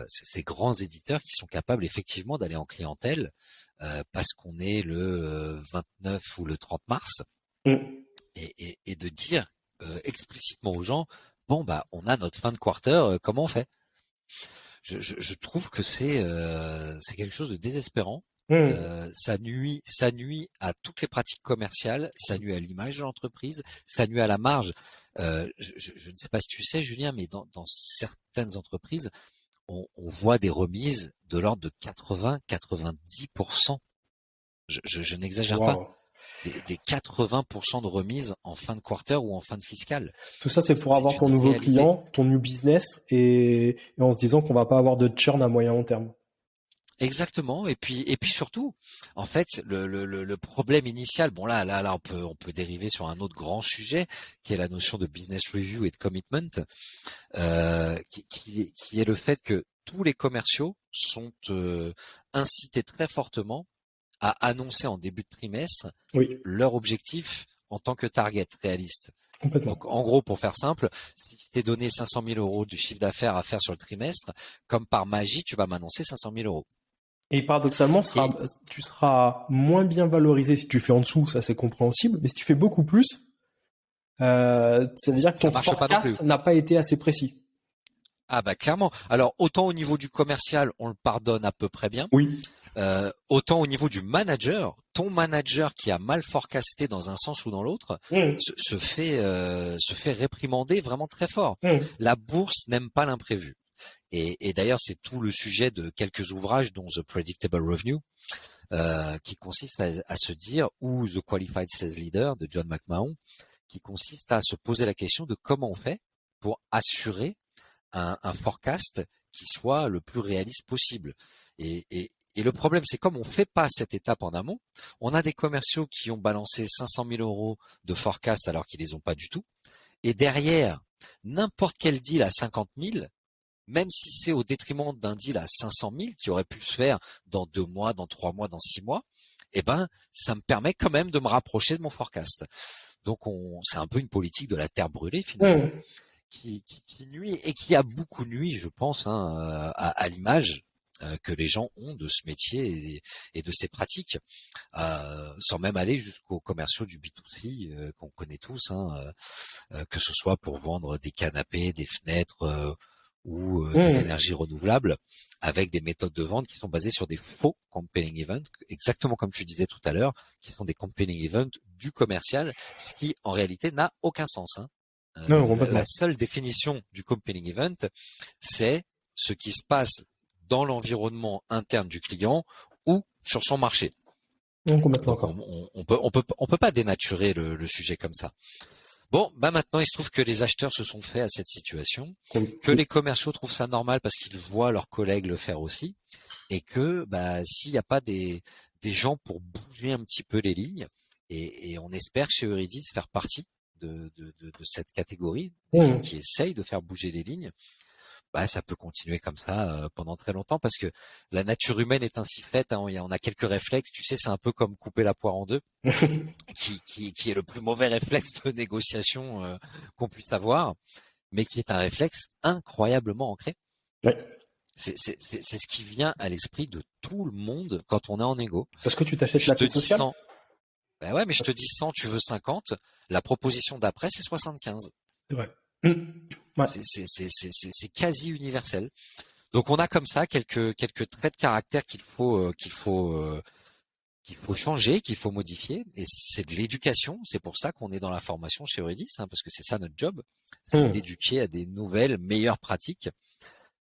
Ces grands éditeurs qui sont capables effectivement d'aller en clientèle parce qu'on est le 29 ou le 30 mars et de dire explicitement aux gens, bon on a notre fin de quarter, comment on fait? Je trouve que c'est quelque chose de désespérant. Ça nuit à toutes les pratiques commerciales, ça nuit à l'image de l'entreprise, ça nuit à la marge. Je ne sais pas si tu sais, Julien, mais dans certaines entreprises, on voit des remises de l'ordre de 80-90%. Je n'exagère pas. Des 80% de remises en fin de quarter ou en fin de fiscale. Tout ça, c'est pour avoir ton nouveau client, ton new business, et en se disant qu'on va pas avoir de churn à moyen long terme. Exactement. Et puis surtout, en fait, le problème initial, bon là, on peut dériver sur un autre grand sujet, qui est la notion de business review et de commitment, qui est le fait que tous les commerciaux sont incités très fortement à annoncer en début de trimestre leur objectif en tant que target réaliste. Donc, en gros, pour faire simple, si tu t'es donné 500 000 euros du chiffre d'affaires à faire sur le trimestre, comme par magie, tu vas m'annoncer 500 000 euros. Et paradoxalement, tu seras moins bien valorisé si tu fais en dessous, ça c'est compréhensible, mais si tu fais beaucoup plus, ça veut dire que ton forecast n'a pas été assez précis. Ah clairement. Alors autant au niveau du commercial, on le pardonne à peu près bien. Oui. Autant au niveau du manager, ton manager qui a mal forecasté dans un sens ou dans l'autre, se fait réprimander vraiment très fort. La bourse n'aime pas l'imprévu. Et d'ailleurs, c'est tout le sujet de quelques ouvrages, dont The Predictable Revenue, qui consiste à se dire, ou The Qualified Sales Leader de John McMahon, qui consiste à se poser la question de comment on fait pour assurer un forecast qui soit le plus réaliste possible. Et le problème, c'est comme on fait pas cette étape en amont, on a des commerciaux qui ont balancé 500 000 euros de forecast alors qu'ils les ont pas du tout. Et derrière, n'importe quel deal à 50 000, même si c'est au détriment d'un deal à 500 000 qui aurait pu se faire dans 2 mois, dans 3 mois, dans 6 mois, ça me permet quand même de me rapprocher de mon forecast. Donc c'est un peu une politique de la terre brûlée finalement. Qui nuit et qui a beaucoup nuit, je pense, à l'image que les gens ont de ce métier et de ces pratiques, sans même aller jusqu'aux commerciaux du B2C qu'on connaît tous, que ce soit pour vendre des canapés, des fenêtres ou des énergies renouvelables, avec des méthodes de vente qui sont basées sur des faux compelling events, exactement comme tu disais tout à l'heure, qui sont des compelling events du commercial, ce qui en réalité n'a aucun sens. La seule définition du compelling event, c'est ce qui se passe dans l'environnement interne du client ou sur son marché. Donc on peut pas dénaturer le sujet comme ça. Bon, maintenant il se trouve que les acheteurs se sont faits à cette situation, que les commerciaux trouvent ça normal parce qu'ils voient leurs collègues le faire aussi, et que s'il n'y a pas des gens pour bouger un petit peu les lignes, et on espère chez Eurydice faire partie de cette catégorie, des gens qui essayent de faire bouger les lignes, ça peut continuer comme ça pendant très longtemps, parce que la nature humaine est ainsi faite, on a quelques réflexes, tu sais, c'est un peu comme couper la poire en deux, qui est le plus mauvais réflexe de négociation qu'on puisse avoir, mais qui est un réflexe incroyablement ancré. C'est ce qui vient à l'esprit de tout le monde quand on est en négo. Parce que tu t'achètes Je la te paix dis sociale? 100. Ben ouais, mais je te dis 100, tu veux 50. La proposition d'après, c'est 75. C'est vrai. Mmh. Ouais. C'est quasi universel. Donc on a comme ça quelques traits de caractère qu'il faut changer, qu'il faut modifier. Et c'est de l'éducation. C'est pour ça qu'on est dans la formation chez Eurydice, parce que c'est ça notre job, c'est Mmh. d'éduquer à des nouvelles, meilleures pratiques.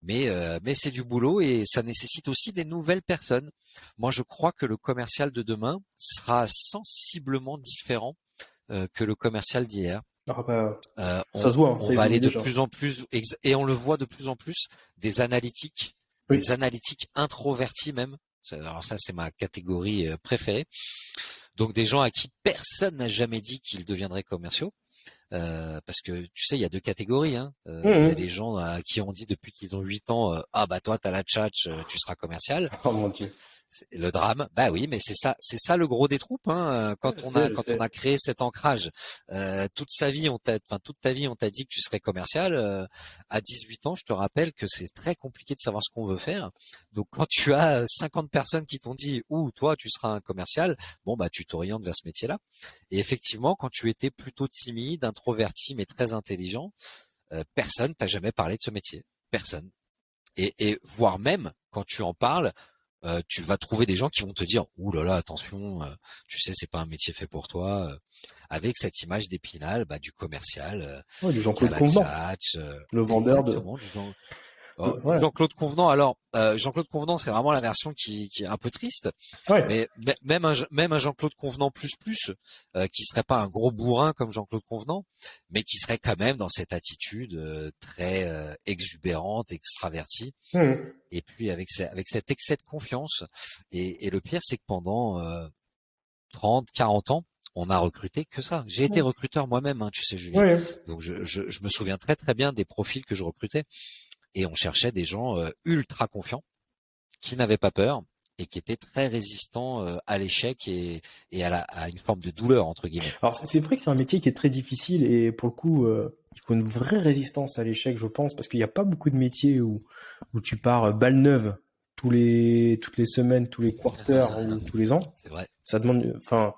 Mais c'est du boulot et ça nécessite aussi des nouvelles personnes. Moi, je crois que le commercial de demain sera sensiblement différent que le commercial d'hier. Ah bah, Euh, ça on, se voit, hein, on ça va évolue aller de déjà. plus en plus, et on le voit de plus en plus, Oui. des analytiques introvertis même. Alors ça, c'est ma catégorie préférée. Donc des gens à qui personne n'a jamais dit qu'ils deviendraient commerciaux. Parce que tu sais, il y a deux catégories. Il y a Mmh. les gens à qui on dit depuis qu'ils ont 8 ans, ah bah toi t'as la tchatch, tu seras commercial. Oh mon Dieu. C'est le drame. Bah oui, mais c'est ça le gros des troupes. Je Quand on sais. a créé cet ancrage, toute ta vie, on t'a dit que tu serais commercial. À 18 ans, je te rappelle que c'est très compliqué de savoir ce qu'on veut faire. Donc quand tu as 50 personnes qui t'ont dit, ouh, toi, tu seras un commercial, bon bah tu t'orientes vers ce métier-là. Et effectivement, quand tu étais plutôt timide, introverti, mais très intelligent, personne t'a jamais parlé de ce métier. Personne. Et voire même quand tu en parles, tu vas trouver des gens qui vont te dire ouh là là, attention, tu sais c'est pas un métier fait pour toi, avec cette image d'Épinal, du commercial Ouais, du qui a Jean-Claude la Convenant, tchatch, le vendeur de. exactement du Ouais. Jean-Claude Convenant. Alors Jean-Claude Convenant, c'est vraiment la version qui est un peu triste, Ouais. mais même un Jean-Claude Convenant plus qui serait pas un gros bourrin comme Jean-Claude Convenant, mais qui serait quand même dans cette attitude très exubérante, extravertie. Mmh. Et puis avec cet excès de confiance. Et le pire, c'est que pendant 30, 40 ans, on a recruté que ça. J'ai été recruteur moi-même, tu sais, Julien. Ouais. Donc je me souviens très très bien des profils que je recrutais. Et on cherchait des gens ultra confiants, qui n'avaient pas peur et qui étaient très résistants à l'échec et à une forme de douleur, entre guillemets. Alors c'est vrai que c'est un métier qui est très difficile et pour le coup, il faut une vraie résistance à l'échec, je pense, parce qu'il n'y a pas beaucoup de métiers où tu pars balle neuve toutes les semaines, tous les quarters ou tous les ans. C'est vrai. Ça demande, enfin,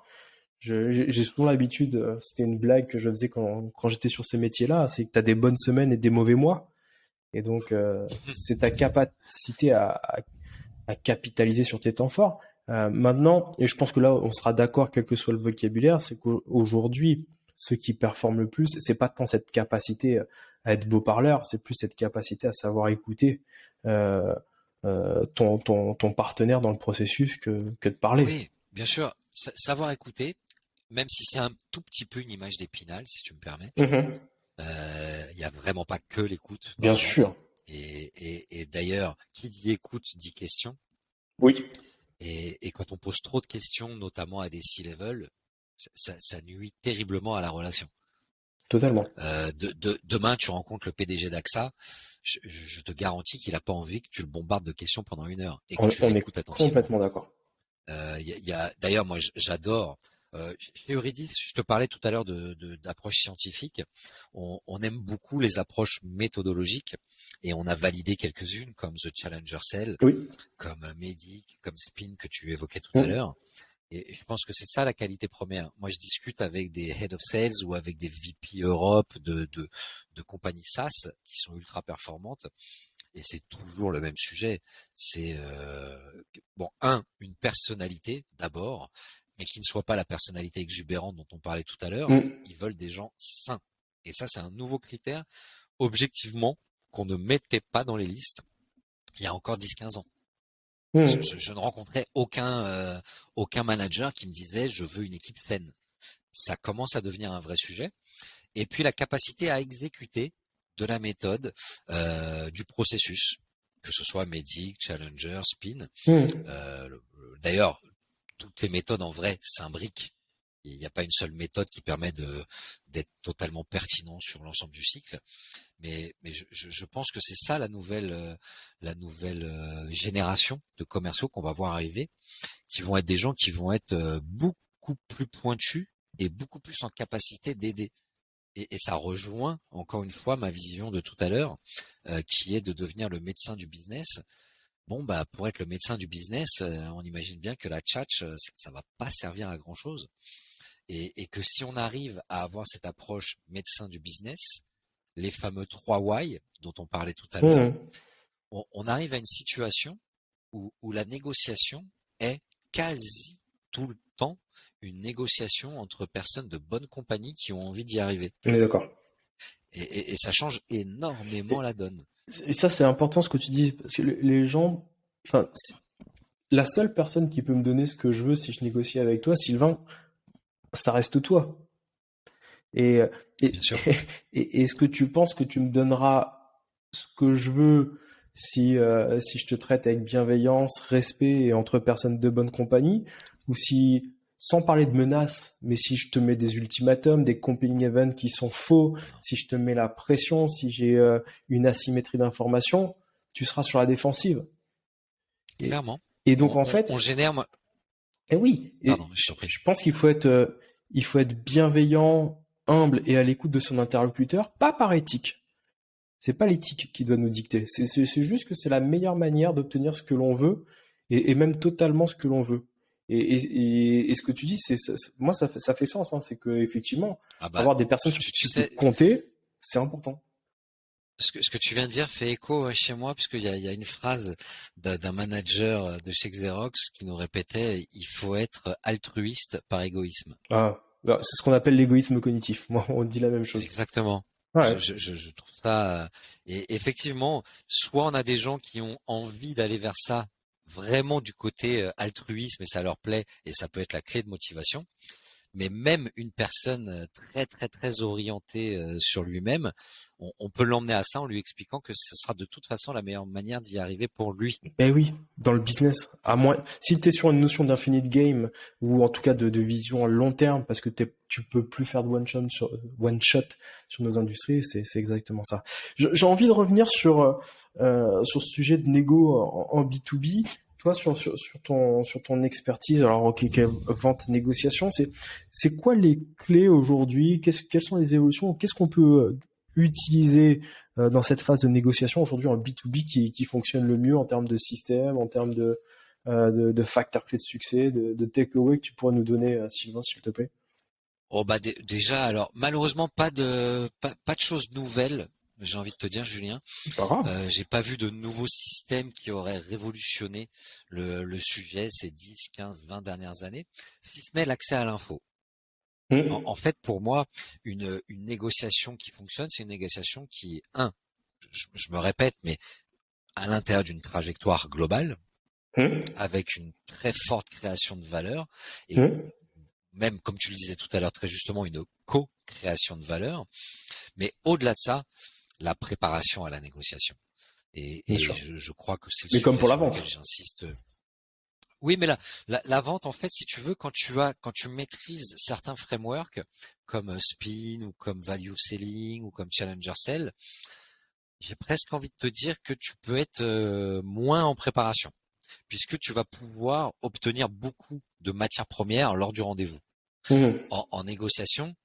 j'ai souvent l'habitude, c'était une blague que je faisais quand j'étais sur ces métiers-là, c'est que tu as des bonnes semaines et des mauvais mois. Et donc, c'est ta capacité à capitaliser sur tes temps forts. Maintenant, et je pense que là, on sera d'accord, quel que soit le vocabulaire, c'est qu'aujourd'hui, ceux qui performent le plus, c'est pas tant cette capacité à être beau parleur, c'est plus cette capacité à savoir écouter euh, ton partenaire dans le processus que de parler. Oui, bien sûr. Savoir écouter, même si c'est un tout petit peu une image d'Épinal, si tu me permets. Mhm. Il y a vraiment pas que l'écoute dans Bien la vente. sûr. Et d'ailleurs, qui dit écoute dit question. Oui, Et quand on pose trop de questions, notamment à des C-level, ça nuit terriblement à la relation. totalement. Demain, tu rencontres le PDG d'AXA, je te garantis qu'il n'a pas envie que tu le bombardes de questions pendant 1 heure et que tu On est l'écoutes attentivement. complètement d'accord. D'ailleurs, moi, j'adore. Chez Eurydice, je te parlais tout à l'heure d'approche scientifique. On aime beaucoup les approches méthodologiques et on a validé quelques-unes comme The Challenger Cell, Oui. comme Medic, comme Spin que tu évoquais tout à Mhm. l'heure. Et je pense que c'est ça la qualité première. Moi, je discute avec des Head of Sales ou avec des VP Europe de compagnies SaaS qui sont ultra performantes. Et c'est toujours le même sujet. C'est une personnalité d'abord, mais qui ne soit pas la personnalité exubérante dont on parlait tout à l'heure. Mhm. Ils veulent des gens sains. Et ça, c'est un nouveau critère, objectivement, qu'on ne mettait pas dans les listes il y a encore 10-15 ans. Mhm. Je ne rencontrais aucun manager qui me disait je veux une équipe saine. Ça commence à devenir un vrai sujet. Et puis la capacité à exécuter de la méthode, du processus, que ce soit Medic, Challenger, Spin. Mhm. D'ailleurs, toutes les méthodes en vrai s'imbriquent. Il n'y a pas une seule méthode qui permet d'être totalement pertinent sur l'ensemble du cycle. Mais je pense que c'est ça la nouvelle génération de commerciaux qu'on va voir arriver, qui vont être des gens qui vont être beaucoup plus pointus et beaucoup plus en capacité d'aider. Et ça rejoint encore une fois ma vision de tout à l'heure, qui est de devenir le médecin du business. Bon, bah pour être le médecin du business, on imagine bien que la tchatch, ça va pas servir à grand chose. Et que si on arrive à avoir cette approche médecin du business, les fameux 3 why dont on parlait tout à l'heure, Mmh. on arrive à une situation où la négociation est quasi tout le temps une négociation entre personnes de bonne compagnie qui ont envie d'y arriver. On est d'accord. Et ça change énormément Et, la donne. et ça, c'est important ce que tu dis, parce que les gens, enfin, la seule personne qui peut me donner ce que je veux si je négocie avec toi, Sylvain, ça reste toi. Et, et, Bien sûr. et est-ce que tu penses que tu me donneras ce que je veux si je te traite avec bienveillance, respect et entre personnes de bonne compagnie, ou si, sans parler de menaces, mais si je te mets des ultimatums, des compelling events qui sont faux, si je te mets la pression, si j'ai une asymétrie d'information, tu seras sur la défensive. Et, Clairement. et donc en fait, On génère, eh oui, pardon, et je t'en prie. je pense il faut être bienveillant, humble et à l'écoute de son interlocuteur, pas par éthique. C'est pas l'éthique qui doit nous dicter. C'est juste que c'est la meilleure manière d'obtenir ce que l'on veut et même totalement ce que l'on veut. Et ce que tu dis, moi ça fait sens. Hein, c'est que effectivement, Ah bah, avoir des personnes sur qui tu tu peux sais, compter, c'est important. ce que tu viens de dire fait écho chez moi, puisqu'il y a une phrase d'un manager de chez Xerox qui nous répétait, il faut être altruiste par égoïsme. Ah, bah, c'est ce qu'on appelle l'égoïsme cognitif. Moi, on dit la même chose. Exactement. Ouais. Je trouve ça, et effectivement, soit on a des gens qui ont envie d'aller vers ça, vraiment du côté altruisme, et ça leur plaît, et ça peut être la clé de motivation. Mais même une personne très très très orientée sur lui-même, on peut l'emmener à ça en lui expliquant que ce sera de toute façon la meilleure manière d'y arriver pour lui. Ben oui, dans le business. À moins, si tu es sur une notion d'infinite game, ou en tout cas de vision à long terme, parce que tu peux plus faire de one shot sur nos industries, c'est exactement ça. J'ai envie de revenir sur ce sujet de négo en B2B. Toi, sur ton expertise, alors ok, vente, négociation, c'est quoi les clés aujourd'hui? Quelles sont les évolutions? Qu'est-ce qu'on peut utiliser dans cette phase de négociation aujourd'hui en B2B qui fonctionne le mieux en termes de système, en termes de facteurs clés de succès, de takeaway que tu pourrais nous donner, Sylvain, s'il te plaît? Oh bah déjà, alors malheureusement pas de choses nouvelles. J'ai envie de te dire, Julien, Pas grave. j'ai pas vu de nouveau système qui aurait révolutionné le sujet ces 10, 15, 20 dernières années, si ce n'est l'accès à l'info. En fait, pour moi, une négociation qui fonctionne, c'est une négociation qui, je me répète, mais à l'intérieur d'une trajectoire globale, Hum, avec une très forte création de valeur, et hum, même, comme tu le disais tout à l'heure très justement, une co-création de valeur. Mais au-delà de ça, la préparation à la négociation. bien Et sûr. je crois que c'est le Mais comme sujet pour la sur lequel vente. j'insiste. Oui, mais la vente, en fait, si tu veux, quand tu maîtrises certains frameworks comme Spin ou comme Value Selling ou comme Challenger Sell, j'ai presque envie de te dire que tu peux être moins en préparation, puisque tu vas pouvoir obtenir beaucoup de matières premières lors du rendez-vous. Hum, En négociation,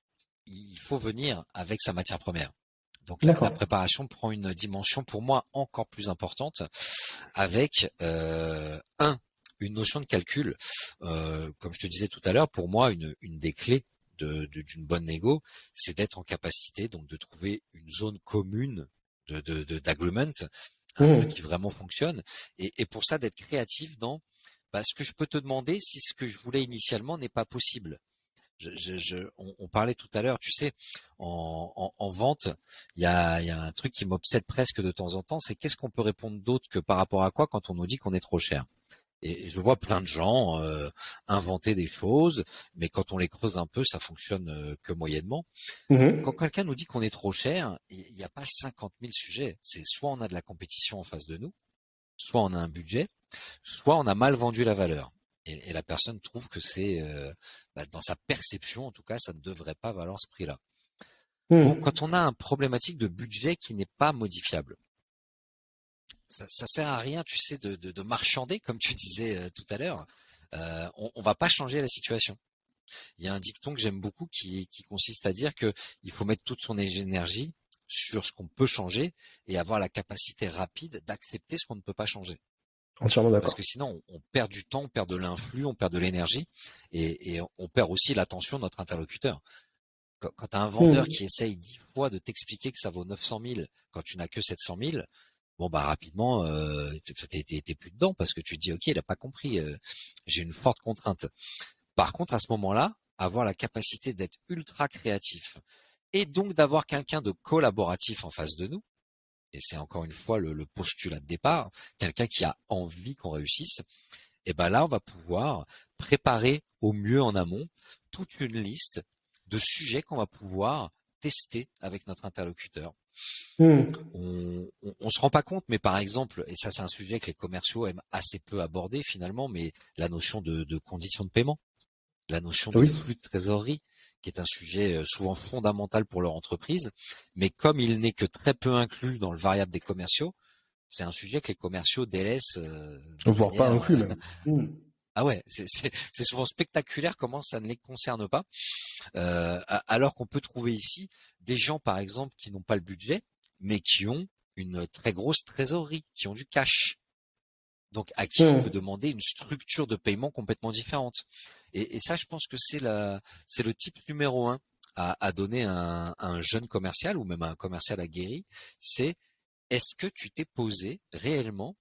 il faut venir avec sa matière première. Donc la d'accord. préparation prend une dimension pour moi encore plus importante avec une notion de calcul. Comme je te disais tout à l'heure, pour moi une des clés d'une bonne négo, c'est d'être en capacité donc de trouver une zone commune d'agreement, un truc Hum, qui vraiment fonctionne. Et pour ça d'être créatif dans ce que je peux te demander si ce que je voulais initialement n'est pas possible. On parlait tout à l'heure, tu sais, en vente, il y a un truc qui m'obsède presque de temps en temps, c'est qu'est-ce qu'on peut répondre d'autre que par rapport à quoi quand on nous dit qu'on est trop cher. Et je vois plein de gens inventer des choses, mais quand on les creuse un peu, ça fonctionne que moyennement. Quand hum. quelqu'un nous dit qu'on est trop cher, il n'y a pas 50 000 sujets. C'est soit on a de la compétition en face de nous, soit on a un budget, soit on a mal vendu la valeur. Et la personne trouve que c'est, dans sa perception, en tout cas, ça ne devrait pas valoir ce prix-là. Bon, Hum. quand on a un problématique de budget qui n'est pas modifiable, ça sert à rien, tu sais, de marchander, comme tu disais tout à l'heure. On va pas changer la situation. Il y a un dicton que j'aime beaucoup qui consiste à dire que il faut mettre toute son énergie sur ce qu'on peut changer et avoir la capacité rapide d'accepter ce qu'on ne peut pas changer. Entièrement Parce d'accord. que sinon, on perd du temps, on perd de l'influx, on perd de l'énergie et on perd aussi l'attention de notre interlocuteur. Quand tu as un vendeur Hmm. qui essaye 10 fois de t'expliquer que ça vaut 900 000 quand tu n'as que 700 000, bon bah rapidement, t'es plus dedans parce que tu te dis ok, il a pas compris, j'ai une forte contrainte. Par contre, à ce moment-là, avoir la capacité d'être ultra créatif et donc d'avoir quelqu'un de collaboratif en face de nous, et c'est encore une fois le postulat de départ, quelqu'un qui a envie qu'on réussisse, et ben là, on va pouvoir préparer au mieux en amont toute une liste de sujets qu'on va pouvoir tester avec notre interlocuteur. Hmm. On se rend pas compte, mais par exemple, et ça c'est un sujet que les commerciaux aiment assez peu aborder finalement, mais la notion de conditions de paiement, la notion de Oui. flux de trésorerie, qui est un sujet souvent fondamental pour leur entreprise, mais comme il n'est que très peu inclus dans le variable des commerciaux, c'est un sujet que les commerciaux délaissent de Voire pas manière inclus même. Hmm. ah ouais, c'est souvent spectaculaire comment ça ne les concerne pas, alors qu'on peut trouver ici des gens par exemple qui n'ont pas le budget, mais qui ont une très grosse trésorerie, qui ont du cash. Donc à qui on peut Hmm. demander une structure de paiement complètement différente. Et ça, je pense que c'est le type numéro un à donner à un jeune commercial ou même à un commercial aguerri. C'est est-ce que tu t'es posé réellement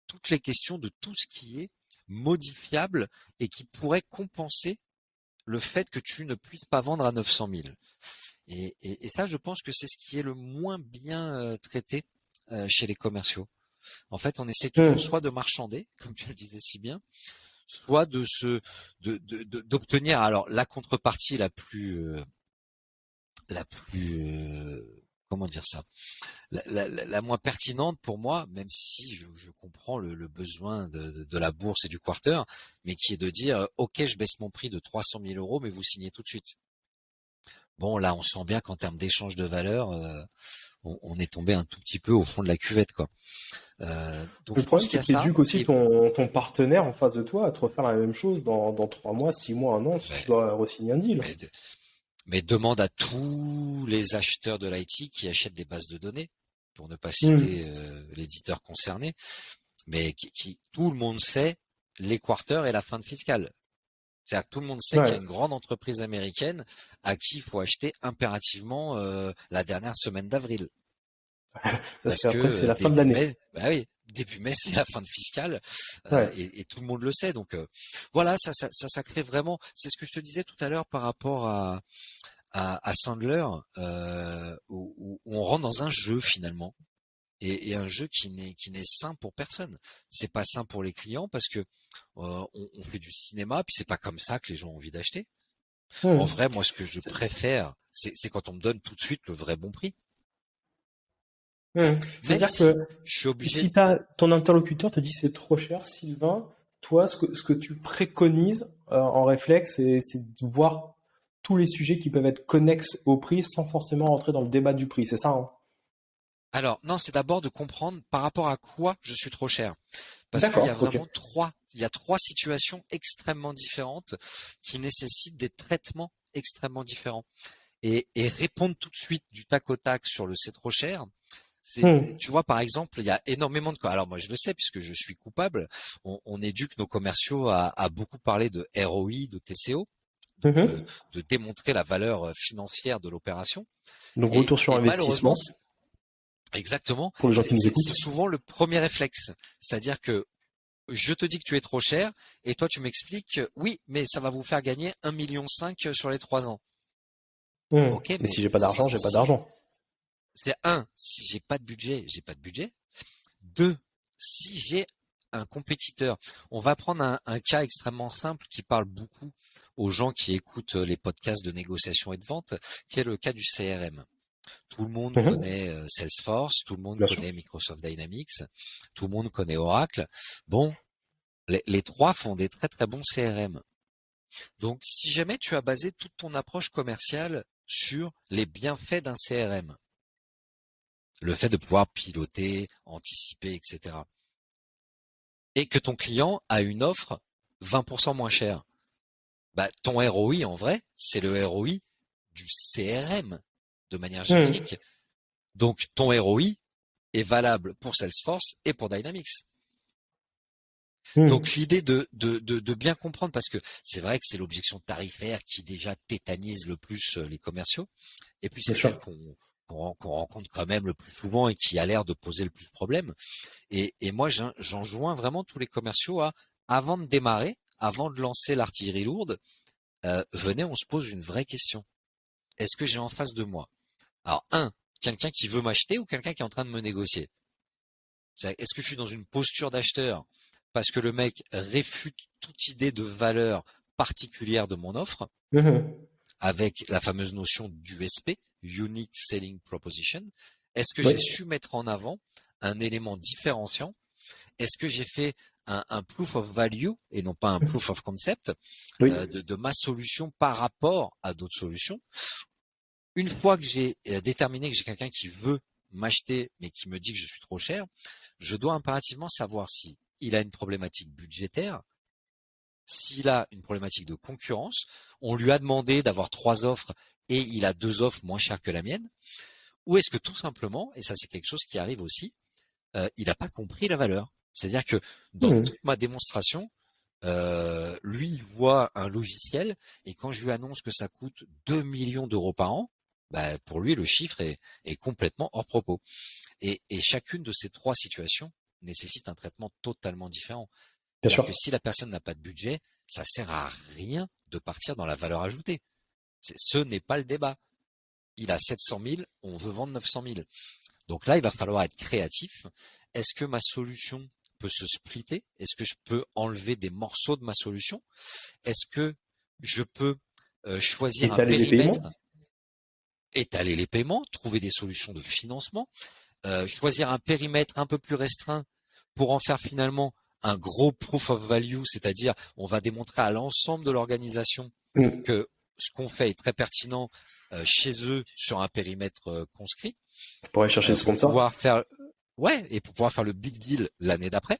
toutes les questions de tout ce qui est modifiable et qui pourrait compenser le fait que tu ne puisses pas vendre à 900 000. Et ça, je pense que c'est ce qui est le moins bien traité chez les commerciaux. En fait, on essaie toujours Hmm. soit de marchander, comme tu le disais si bien, soit d'obtenir alors la contrepartie la plus comment dire ça, la moins pertinente pour moi, même si je comprends le besoin de la bourse et du quarter, mais qui est de dire ok, je baisse mon prix de 300 000 euros, mais vous signez tout de suite. Bon, là, on sent bien qu'en termes d'échange de valeur, on est tombé un tout petit peu au fond de la cuvette, quoi. Donc, Le je pense problème, qu'il c'est y a que tu ça. éduques aussi Et ton partenaire en face de toi à te refaire la même chose dans 3 mois, 6 mois, 1 an, si tu mais, dois re-signer un deal. mais, mais demande à tous les acheteurs de l'IT qui achètent des bases de données, pour ne pas Hmm. citer l'éditeur concerné, mais tout le monde sait les quarters et la fin de fiscale. C'est-à-dire que tout le monde sait qu'il y a Ouais. une grande entreprise américaine à qui il faut acheter impérativement la dernière semaine d'avril. Parce Parce que qu'après, c'est la fin de début l'année. mai, bah oui, début mai c'est la fin de fiscale Ouais. et tout le monde le sait. Donc voilà, ça crée vraiment. C'est ce que je te disais tout à l'heure par rapport à Sandler, où on rentre dans un jeu finalement. Et un jeu qui n'est sain pour personne. C'est pas sain pour les clients parce que on fait du cinéma, puis c'est pas comme ça que les gens ont envie d'acheter. En Hmm. vrai, moi, ce que je préfère, c'est quand on me donne tout de suite le vrai bon prix. Hmm. Même C'est-à-dire si que je suis obligé. si ton interlocuteur te dit c'est trop cher, Sylvain, toi, ce que tu préconises en réflexe, c'est de voir tous les sujets qui peuvent être connexes au prix sans forcément rentrer dans le débat du prix. C'est ça, hein? Alors non, c'est d'abord de comprendre par rapport à quoi je suis trop cher, parce qu'il y a D'accord, ok. vraiment trois situations extrêmement différentes qui nécessitent des traitements extrêmement différents. Et répondre tout de suite du tac au tac sur le c'est trop cher. Hmm. Tu vois, par exemple, il y a énormément de cas. Alors moi, je le sais puisque je suis coupable. On éduque nos commerciaux à beaucoup parler de ROI, de TCO, donc Mhm. de démontrer la valeur financière de l'opération. Donc, Et, retour sur et malheureusement, investissement exactement, pour les gens qui nous c'est écoutent. souvent le premier réflexe. C'est-à-dire que je te dis que tu es trop cher et toi tu m'expliques oui, mais ça va vous faire gagner 1,5 million sur les 3 ans. Hmm. Ok, Mais mais si j'ai pas d'argent, j'ai pas si d'argent. c'est un, si j'ai pas de budget, j'ai pas de budget. Deux, si j'ai un compétiteur, on va prendre un cas extrêmement simple qui parle beaucoup aux gens qui écoutent les podcasts de négociation et de vente, qui est le cas du CRM. Tout le monde Mhm. connaît Salesforce, tout le monde Bien sûr. connaît Microsoft Dynamics, tout le monde connaît Oracle. Bon, les trois font des très très bons CRM. Donc, si jamais tu as basé toute ton approche commerciale sur les bienfaits d'un CRM, le fait de pouvoir piloter, anticiper, etc., et que ton client a une offre 20% moins chère, Bah, ton ROI, en vrai, c'est le ROI du CRM de manière générique. Donc, ton ROI est valable pour Salesforce et pour Dynamics. Donc l'idée de bien comprendre, parce que c'est vrai que c'est l'objection tarifaire qui déjà tétanise le plus les commerciaux, et puis c'est celle qu'on rencontre quand même le plus souvent et qui a l'air de poser le plus de problème. Et moi j'enjoins vraiment tous les commerciaux à, avant de démarrer, avant de lancer l'artillerie lourde, venez, on se pose une vraie question. Est-ce que j'ai en face de moi, alors quelqu'un qui veut m'acheter ou quelqu'un qui est en train de me négocier? Est-ce que je suis dans une posture d'acheteur parce que le mec réfute toute idée de valeur particulière de mon offre, avec la fameuse notion d'USP, Unique Selling Proposition? Est-ce que j'ai su mettre en avant un élément différenciant? Est-ce que j'ai fait un proof of value et non pas un proof of concept de ma solution par rapport à d'autres solutions? Une fois que j'ai déterminé que j'ai quelqu'un qui veut m'acheter mais qui me dit que je suis trop cher, je dois impérativement savoir si il a une problématique budgétaire, s'il a une problématique de concurrence, on lui a demandé d'avoir 3 offres et il a 2 offres moins chères que la mienne, ou est-ce que tout simplement, et ça c'est quelque chose qui arrive aussi, il n'a pas compris la valeur. C'est-à-dire que dans toute ma démonstration, lui il voit un logiciel et quand je lui annonce que ça coûte 2 millions d'euros par an, bah, pour lui le chiffre est complètement hors propos. Et chacune de ces 3 situations nécessite un traitement totalement différent. C'est-à-dire que si la personne n'a pas de budget, ça sert à rien de partir dans la valeur ajoutée. Ce n'est pas le débat. Il a 700 000, on veut vendre 900 000. Donc là, il va falloir être créatif. Est-ce que ma solution peut se splitter? Est-ce que je peux enlever des morceaux de ma solution? Est-ce que je peux choisir un périmètre, étaler les paiements, trouver des solutions de financement, choisir un périmètre un peu plus restreint pour en faire finalement un gros proof of value, c'est-à-dire on va démontrer à l'ensemble de l'organisation que ce qu'on fait est très pertinent chez eux sur un périmètre conscrit. Pour aller chercher des sponsors. Pour pouvoir faire, et pour pouvoir faire le big deal l'année d'après.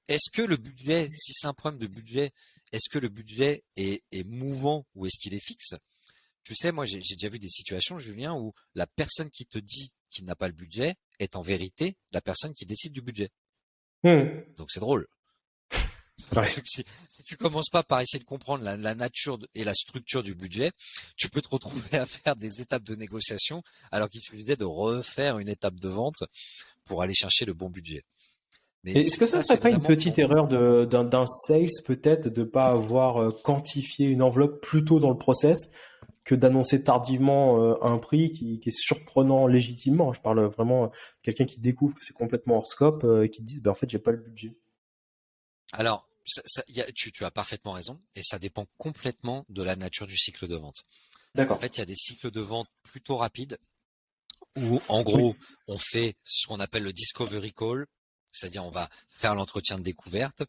Est-ce que le budget, si c'est un problème de budget, est-ce que le budget est mouvant ou est-ce qu'il est fixe? Tu sais, moi, j'ai déjà vu des situations, Julien, où la personne qui te dit qu'il n'a pas le budget est en vérité la personne qui décide du budget. Donc, c'est drôle. Si tu commences pas par essayer de comprendre la nature et la structure du budget, tu peux te retrouver à faire des étapes de négociation alors qu'il suffisait de refaire une étape de vente pour aller chercher le bon budget. Mais est-ce que ça serait pas une petite erreur d'un sales peut-être de pas avoir quantifié une enveloppe plus tôt dans le process que d'annoncer tardivement un prix qui est surprenant légitimement? Je parle vraiment quelqu'un qui découvre que c'est complètement hors scope et qui dit en fait j'ai pas le budget. Alors tu as parfaitement raison et ça dépend complètement de la nature du cycle de vente. D'accord. En fait, il y a des cycles de vente plutôt rapides où en gros on fait ce qu'on appelle le discovery call, c'est-à-dire on va faire l'entretien de découverte.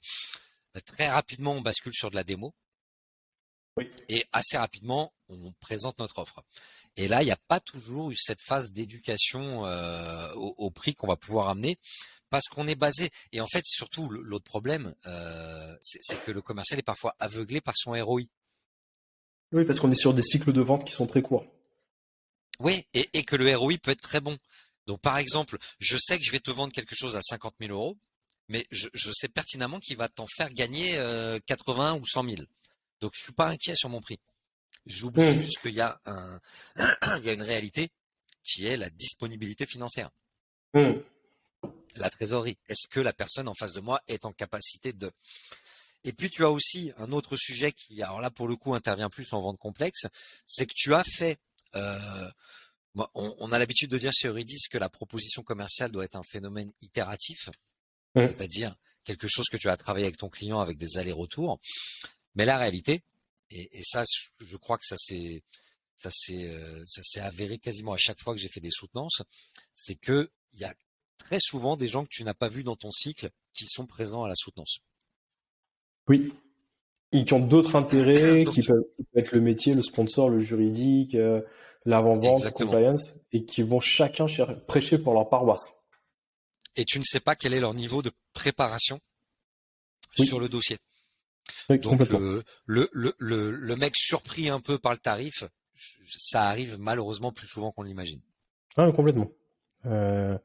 Très rapidement on bascule sur de la démo. Et assez rapidement, on présente notre offre. Et là, il n'y a pas toujours eu cette phase d'éducation au prix qu'on va pouvoir amener parce qu'on est basé. Et en fait, surtout, l'autre problème, c'est que le commercial est parfois aveuglé par son ROI. Oui, parce qu'on est sur des cycles de vente qui sont très courts. Oui, et que le ROI peut être très bon. Donc, par exemple, je sais que je vais te vendre quelque chose à 50 000 euros, mais je sais pertinemment qu'il va t'en faire gagner 80 ou 100 000. Donc, je suis pas inquiet sur mon prix. J'oublie juste qu'il y a il y a une réalité qui est la disponibilité financière. La trésorerie. Est-ce que la personne en face de moi est en capacité de... Et puis, tu as aussi un autre sujet qui, alors là, pour le coup, intervient plus en vente complexe, c'est que tu as fait... on a l'habitude de dire chez Eurydice que la proposition commerciale doit être un phénomène itératif, c'est-à-dire quelque chose que tu as travaillé avec ton client avec des allers-retours. Mais la réalité, et ça, je crois que ça s'est avéré quasiment à chaque fois que j'ai fait des soutenances, c'est que il y a très souvent des gens que tu n'as pas vus dans ton cycle qui sont présents à la soutenance. Oui. Et qui ont d'autres intérêts, qui peuvent être le métier, le sponsor, le juridique, l'avant-vente, compliance, et qui vont chacun prêcher pour leur paroisse. Et tu ne sais pas quel est leur niveau de préparation sur le dossier. Oui, Donc complètement. le mec surpris un peu par le tarif, ça arrive malheureusement plus souvent qu'on l'imagine. Ah, complètement. Euh,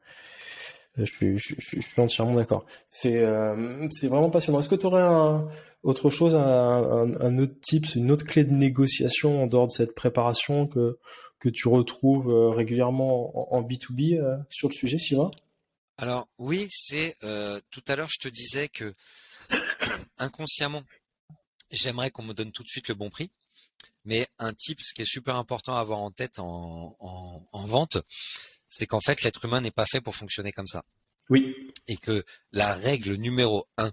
je suis entièrement d'accord. C'est vraiment passionnant. Est-ce que tu aurais autre chose, un autre tips, une autre clé de négociation en dehors de cette préparation que tu retrouves régulièrement en B2B sur le sujet, Siva? Alors oui, c'est tout à l'heure je te disais que inconsciemment, j'aimerais qu'on me donne tout de suite le bon prix. Mais un tip, ce qui est super important à avoir en tête en vente, c'est qu'en fait, l'être humain n'est pas fait pour fonctionner comme ça. Oui. Et que la règle numéro 1,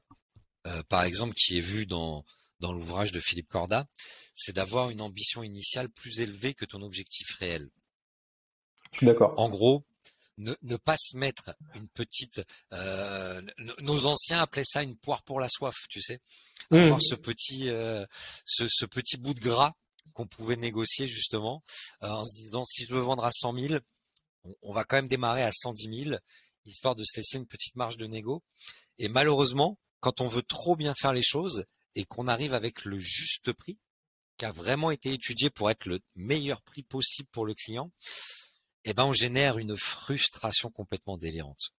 par exemple, qui est vue dans l'ouvrage de Philippe Corda, c'est d'avoir une ambition initiale plus élevée que ton objectif réel. Je suis d'accord. En gros, ne pas se mettre une petite... nos anciens appelaient ça une poire pour la soif, tu sais. Avoir ce petit bout de gras qu'on pouvait négocier justement en se disant si je veux vendre à 100 000, on va quand même démarrer à 110 000, histoire de se laisser une petite marge de négo. Et malheureusement, quand on veut trop bien faire les choses et qu'on arrive avec le juste prix, qui a vraiment été étudié pour être le meilleur prix possible pour le client, eh ben on génère une frustration complètement délirante.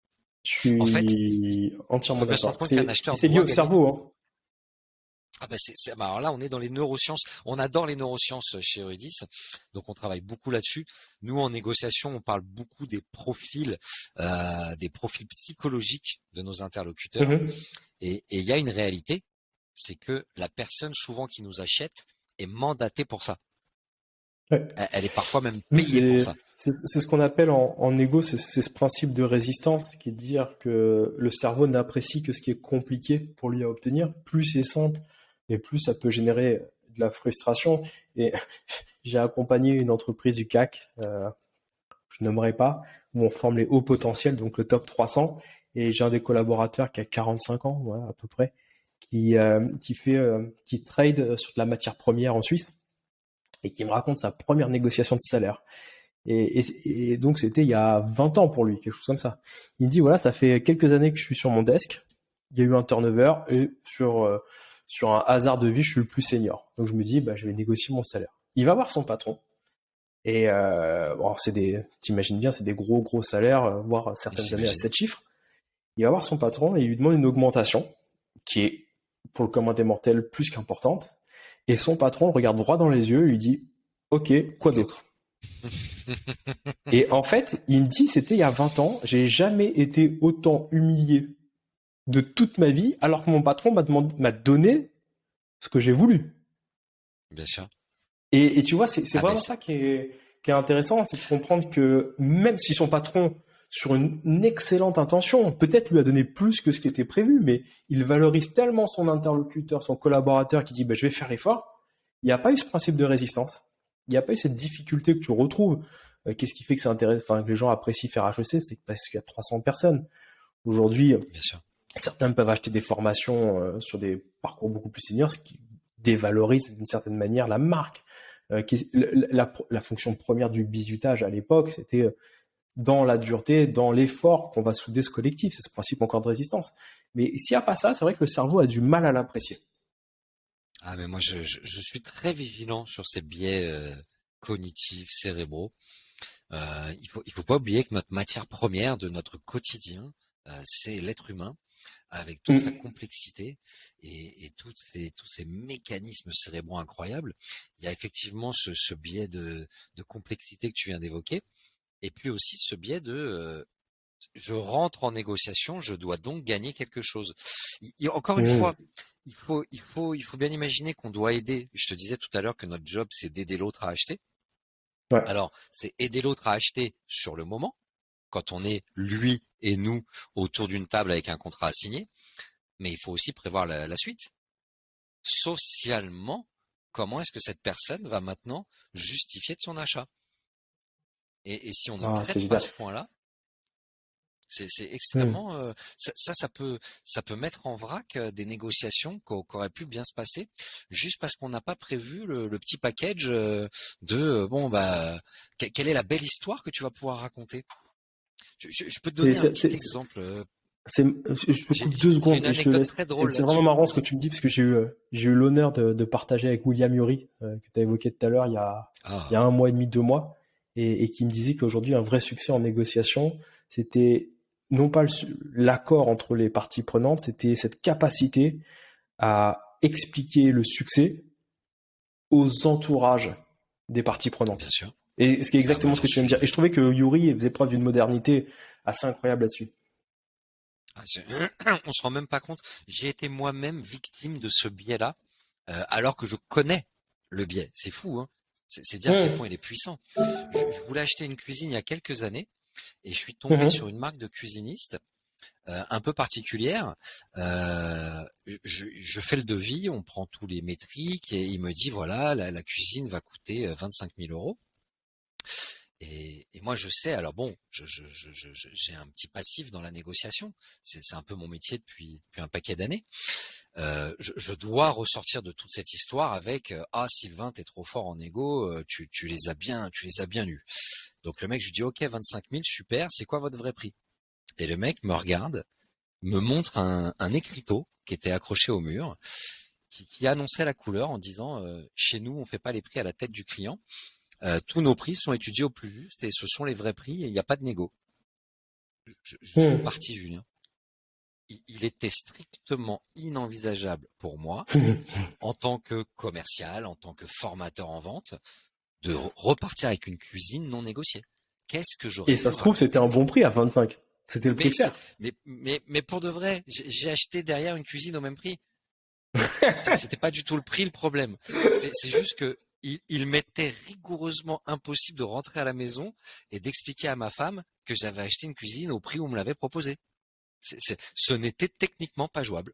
Je En fait, suis il entièrement faut bien se d'accord. rendre compte qu'un acheteur C'est lié doit au gagner. cerveau, hein. Ah ben bah alors là, on est dans les neurosciences. On adore les neurosciences chez Eurydice, donc on travaille beaucoup là-dessus. Nous, en négociation, on parle beaucoup des profils psychologiques de nos interlocuteurs. Mhm. Et il y a une réalité, c'est que la personne souvent qui nous achète est mandatée pour ça. Ouais. Elle est parfois même Nous, payée pour ça. c'est ce qu'on appelle en égo, c'est ce principe de résistance qui est de dire que le cerveau n'apprécie que ce qui est compliqué pour lui à obtenir. Plus c'est simple et plus ça peut générer de la frustration. Et j'ai accompagné une entreprise du CAC, je nommerai pas, où on forme les hauts potentiels, donc le top 300. Et j'ai un des collaborateurs qui a 45 ans, voilà, à peu près, qui trade sur de la matière première en Suisse et qui me raconte sa première négociation de salaire. Et donc c'était il y a 20 ans pour lui, quelque chose comme ça. Il me dit voilà, ça fait quelques années que je suis sur mon desk, il y a eu un turnover et sur un hasard de vie, je suis le plus senior. Donc je me dis bah je vais négocier mon salaire. Il va voir son patron et bon, t'imagines bien, c'est des gros salaires, voire certaines années à J'imagine. 7 chiffres. Il va voir son patron et il lui demande une augmentation qui est pour le commun des mortels plus qu'importante. Et son patron le regarde droit dans les yeux et lui dit ok, quoi Ok. d'autre? Et en fait, il me dit, c'était il y a 20 ans, j'ai jamais été autant humilié de toute ma vie, alors que mon patron m'a donné ce que j'ai voulu. Bien sûr. Et tu vois, c'est Ah ben vraiment ça qui est intéressant, c'est de comprendre que même si son patron, sur une excellente intention, peut-être lui a donné plus que ce qui était prévu, mais il valorise tellement son interlocuteur, son collaborateur qui dit, bah, je vais faire l'effort, il n'y a pas eu ce principe de résistance. Il n'y a pas eu cette difficulté que tu retrouves. Qu'est-ce qui fait que c'est intéressant, enfin, que les gens apprécient faire HEC, c'est parce qu'il y a 300 personnes. Aujourd'hui, bien sûr. certains peuvent acheter des formations sur des parcours beaucoup plus seniors, ce qui dévalorise d'une certaine manière la marque. La fonction première du bizutage à l'époque, c'était dans la dureté, dans l'effort qu'on va souder ce collectif. C'est ce principe encore de résistance. Mais s'il n'y a pas ça, c'est vrai que le cerveau a du mal à l'apprécier. Ah mais moi je suis très vigilant sur ces biais cognitifs, cérébraux. Il faut pas oublier que notre matière première de notre quotidien, c'est l'être humain, avec toute sa complexité et tous ces mécanismes cérébraux incroyables. Il y a effectivement ce biais de complexité que tu viens d'évoquer, et puis aussi ce biais de je rentre en négociation, je dois donc gagner quelque chose. Encore une fois, il faut bien imaginer qu'on doit aider. Je te disais tout à l'heure que notre job, c'est d'aider l'autre à acheter. Ouais. Alors, c'est aider l'autre à acheter sur le moment, quand on est lui et nous autour d'une table avec un contrat à signer. Mais il faut aussi prévoir la suite. Socialement, comment est-ce que cette personne va maintenant justifier de son achat? Et si on ne C'est traite pas génial. ce point-là, c'est extrêmement ça peut mettre en vrac des négociations qui auraient pu bien se passer juste parce qu'on n'a pas prévu le petit package de bon bah quelle est la belle histoire que tu vas pouvoir raconter. Je peux te donner un petit exemple Je te J'ai coupe 2 secondes une et je te anecdote laisse. très drôle C'est vraiment là-dessus. marrant ce que tu me dis parce que j'ai eu l'honneur de partager avec William Ury, que tu as évoqué tout à l'heure, il y a Ah, 1 mois et demi, 2 mois, et qui me disait qu'aujourd'hui, un vrai succès en négociation, c'était non pas l'accord entre les parties prenantes, c'était cette capacité à expliquer le succès aux entourages des parties bien prenantes. sûr. Et ce qui est Ah, moi, exactement ce que tu viens de dire. Et je trouvais que Yuri faisait preuve d'une modernité assez incroyable là-dessus. on se rend même pas compte. J'ai été moi-même victime de ce biais-là, alors que je connais le biais. C'est fou, hein. C'est dire à quel Mmh. point il est puissant. Je voulais acheter une cuisine il y a quelques années et je suis tombé Mmh. sur une marque de cuisiniste un peu particulière. Je fais le devis, on prend tous les métriques et il me dit voilà, la cuisine va coûter 25 000 euros. Et moi, je sais. Alors bon, j'ai un petit passif dans la négociation. C'est un peu mon métier depuis un paquet d'années. Je dois ressortir de toute cette histoire avec ah Sylvain, t'es trop fort en négo, tu les as bien eus. Donc le mec, je lui dis ok 25 000, super. C'est quoi votre vrai prix? Et le mec me regarde, me montre un écriteau qui était accroché au mur, qui annonçait la couleur en disant chez nous, on fait pas les prix à la tête du client. Tous nos prix sont étudiés au plus juste et ce sont les vrais prix et il n'y a pas de négo. Je suis Mmh. parti, Julien. Il était strictement inenvisageable pour moi, en tant que commercial, en tant que formateur en vente, de repartir avec une cuisine non négociée. Qu'est-ce que Et j'aurais ça pu se trouve, c'était raconter un aux bon gens? prix à 25. C'était le prix Mais clair. mais pour de vrai, j'ai acheté derrière une cuisine au même prix. C'était pas du tout le prix le problème. C'est juste que il m'était rigoureusement impossible de rentrer à la maison et d'expliquer à ma femme que j'avais acheté une cuisine au prix où on me l'avait proposé. Ce n'était techniquement pas jouable.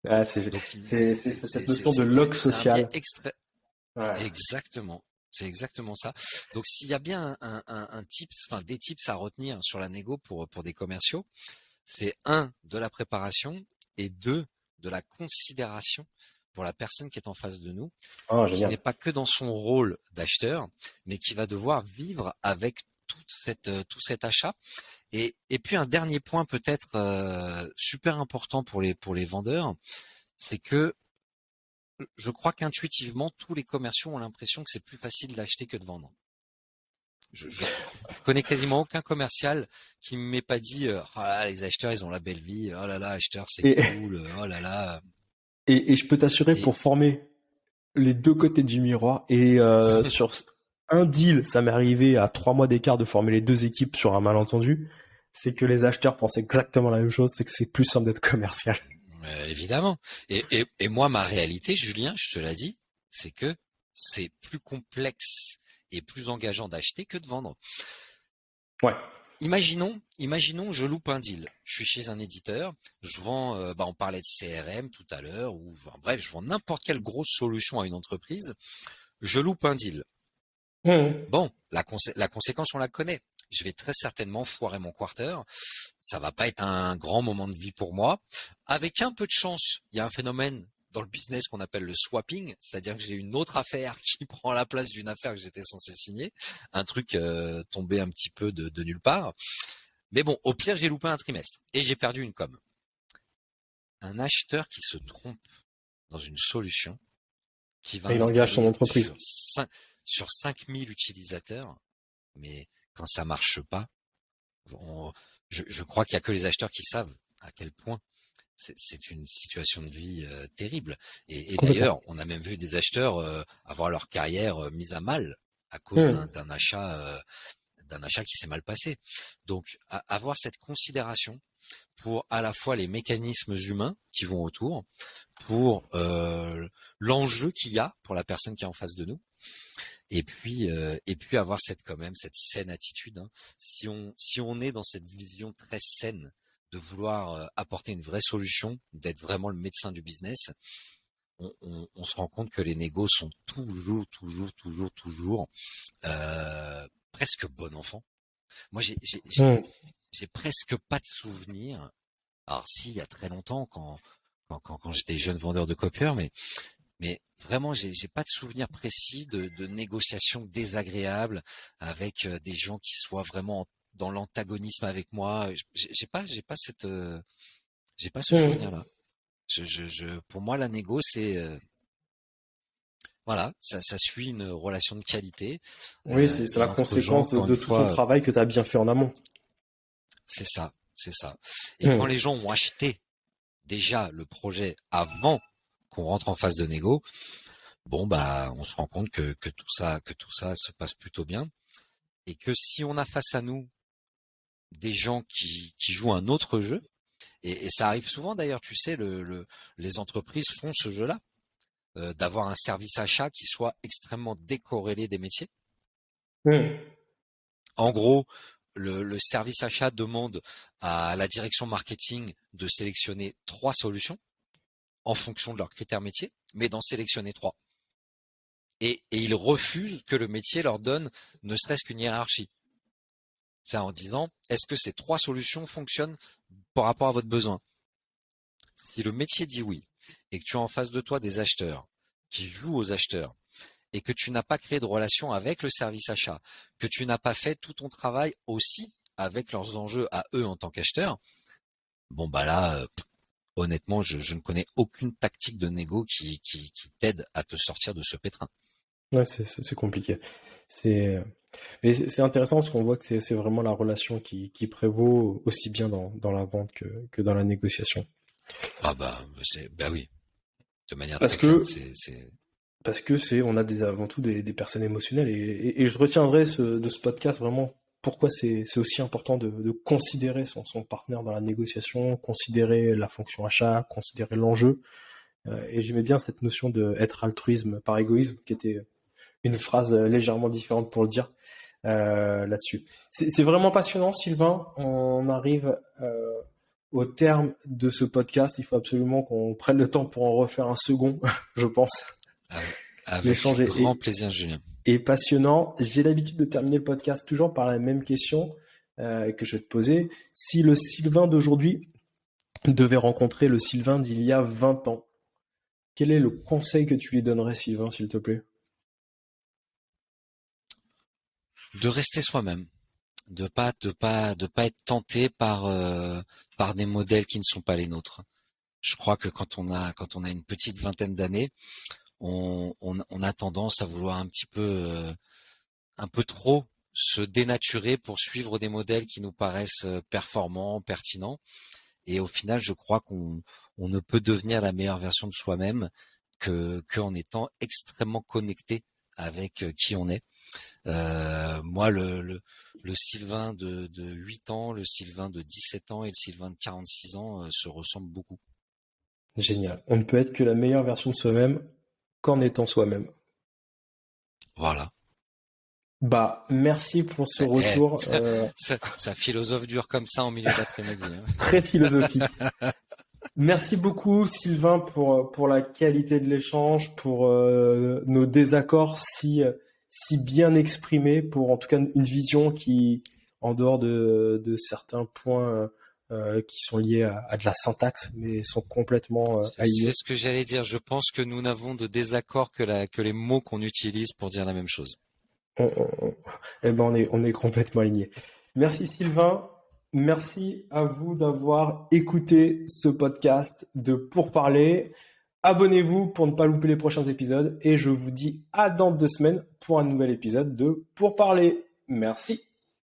Ah, Donc c'est cette notion de log c'est un biais social. extrait. Ouais. Exactement. C'est exactement ça. Donc s'il y a bien un tips, enfin des tips à retenir sur la négo pour des commerciaux, c'est un de la préparation et deux de la considération pour la personne qui est en face de nous, Ah, qui n'est génial. pas que dans son rôle d'acheteur, mais qui va devoir vivre avec tout cet achat. Et puis un dernier point peut-être super important pour les vendeurs, c'est que je crois qu'intuitivement tous les commerciaux ont l'impression que c'est plus facile d'acheter que de vendre. Je connais quasiment aucun commercial qui ne m'ait pas dit oh là, les acheteurs ils ont la belle vie, oh là là acheteur c'est Et, cool, oh là là. et je peux t'assurer, Et pour former les deux côtés du miroir, et sur un deal, ça m'est arrivé à 3 mois d'écart de former les deux équipes sur un malentendu, c'est que les acheteurs pensent exactement la même chose, c'est que c'est plus simple d'être commercial. évidemment. Et moi ma réalité, Julien, je te l'ai dit, c'est que c'est plus complexe et plus engageant d'acheter que de vendre. Ouais. Imaginons, je loupe un deal. Je suis chez un éditeur, je vends, on parlait de CRM tout à l'heure, ou enfin, bref, je vends n'importe quelle grosse solution à une entreprise. Je loupe un deal. Mmh. Bon, la conséquence, on la connaît. Je vais très certainement foirer mon quarter. Ça va pas être un grand moment de vie pour moi. Avec un peu de chance, il y a un phénomène dans le business qu'on appelle le swapping, c'est-à-dire que j'ai une autre affaire qui prend la place d'une affaire que j'étais censé signer, un truc tombé un petit peu de nulle part. Mais bon, au pire, j'ai loupé un trimestre et j'ai perdu une com. Un acheteur qui se trompe dans une solution, qui va Et il engage son installer entreprise. sur 5000 utilisateurs, mais quand ça marche pas, je crois qu'il y a que les acheteurs qui savent à quel point c'est une situation de vie terrible. Et Complètement. d'ailleurs, on a même vu des acheteurs avoir leur carrière mise à mal à cause Mmh. d'un achat qui s'est mal passé. Donc, avoir cette considération pour à la fois les mécanismes humains qui vont autour, pour l'enjeu qu'il y a pour la personne qui est en face de nous, et puis avoir quand même cette saine attitude. Hein. Si on est dans cette vision très saine de vouloir apporter une vraie solution, d'être vraiment le médecin du business, on se rend compte que les négos sont toujours presque bon enfant. Moi, Mmh. j'ai presque pas de souvenir. Alors si, il y a très longtemps, quand j'étais jeune vendeur de copieurs, mais vraiment, j'ai pas de souvenir précis de négociations désagréables avec des gens qui soient vraiment dans l'antagonisme avec moi. J'ai pas ce souvenir-là. Pour moi, la négo, c'est voilà, ça suit une relation de qualité. Oui, c'est la conséquence de tout ton travail que tu as bien fait en amont. C'est ça. Et quand les gens ont acheté déjà le projet avant qu'on rentre en phase de négo, bon bah on se rend compte que tout ça se passe plutôt bien, et que si on a face à nous des gens qui jouent un autre jeu, et ça arrive souvent d'ailleurs, tu sais, les entreprises font ce jeu-là, d'avoir un service achat qui soit extrêmement décorrélé des métiers. En gros, le service achat demande à la direction marketing de sélectionner 3 solutions en fonction de leurs critères métiers, mais d'en sélectionner 3. Et ils refusent que le métier leur donne ne serait-ce qu'une hiérarchie. C'est en disant, est-ce que ces 3 solutions fonctionnent par rapport à votre besoin? Si le métier dit oui, et que tu as en face de toi des acheteurs qui jouent aux acheteurs, et que tu n'as pas créé de relation avec le service achat, que tu n'as pas fait tout ton travail aussi avec leurs enjeux à eux en tant qu'acheteurs, bon bah là, honnêtement, je ne connais aucune tactique de négo qui t'aide à te sortir de ce pétrin. Ouais, c'est compliqué. Mais c'est intéressant parce qu'on voit que c'est vraiment la relation qui prévaut aussi bien dans la vente que dans la négociation. Ah bah oui, de manière très claire, parce que on a avant tout des personnes émotionnelles, et je retiendrai de ce podcast vraiment pourquoi c'est aussi important de considérer son partenaire dans la négociation, considérer la fonction achat, considérer l'enjeu. Et j'aimais bien cette notion de être altruisme par égoïsme, qui était une phrase légèrement différente pour le dire là-dessus. C'est vraiment passionnant, Sylvain. On arrive au terme de ce podcast. Il faut absolument qu'on prenne le temps pour en refaire un second, je pense. Avec grand plaisir, Julien. Et passionnant. J'ai l'habitude de terminer le podcast toujours par la même question que je vais te poser. Si le Sylvain d'aujourd'hui devait rencontrer le Sylvain d'il y a 20 ans, quel est le conseil que tu lui donnerais, Sylvain, s'il te plaît? De rester soi-même, de pas être tenté par des modèles qui ne sont pas les nôtres. Je crois que quand on a une petite vingtaine d'années, on a tendance à vouloir un peu trop se dénaturer pour suivre des modèles qui nous paraissent performants, pertinents. Et au final, je crois qu'on ne peut devenir la meilleure version de soi-même qu'en étant extrêmement connecté avec qui on est. Moi, le Sylvain de 8 ans, le Sylvain de 17 ans et le Sylvain de 46 ans se ressemblent beaucoup. Génial. On ne peut être que la meilleure version de soi-même qu'en étant soi-même. Voilà. Bah, merci pour ce retour. Ça philosophe dur comme ça en milieu d'après-midi. Hein. Très philosophique. Merci beaucoup, Sylvain, pour la qualité de l'échange, pour nos désaccords si bien exprimés, pour en tout cas une vision qui, en dehors de certains points qui sont liés à de la syntaxe, mais sont complètement alignés. C'est ce que j'allais dire. Je pense que nous n'avons de désaccord que les mots qu'on utilise pour dire la même chose. Eh ben on est complètement alignés. Merci, Sylvain. Merci à vous d'avoir écouté ce podcast de Pourparler. Abonnez-vous pour ne pas louper les prochains épisodes, et je vous dis à dans 2 semaines pour un nouvel épisode de Pourparler. Merci.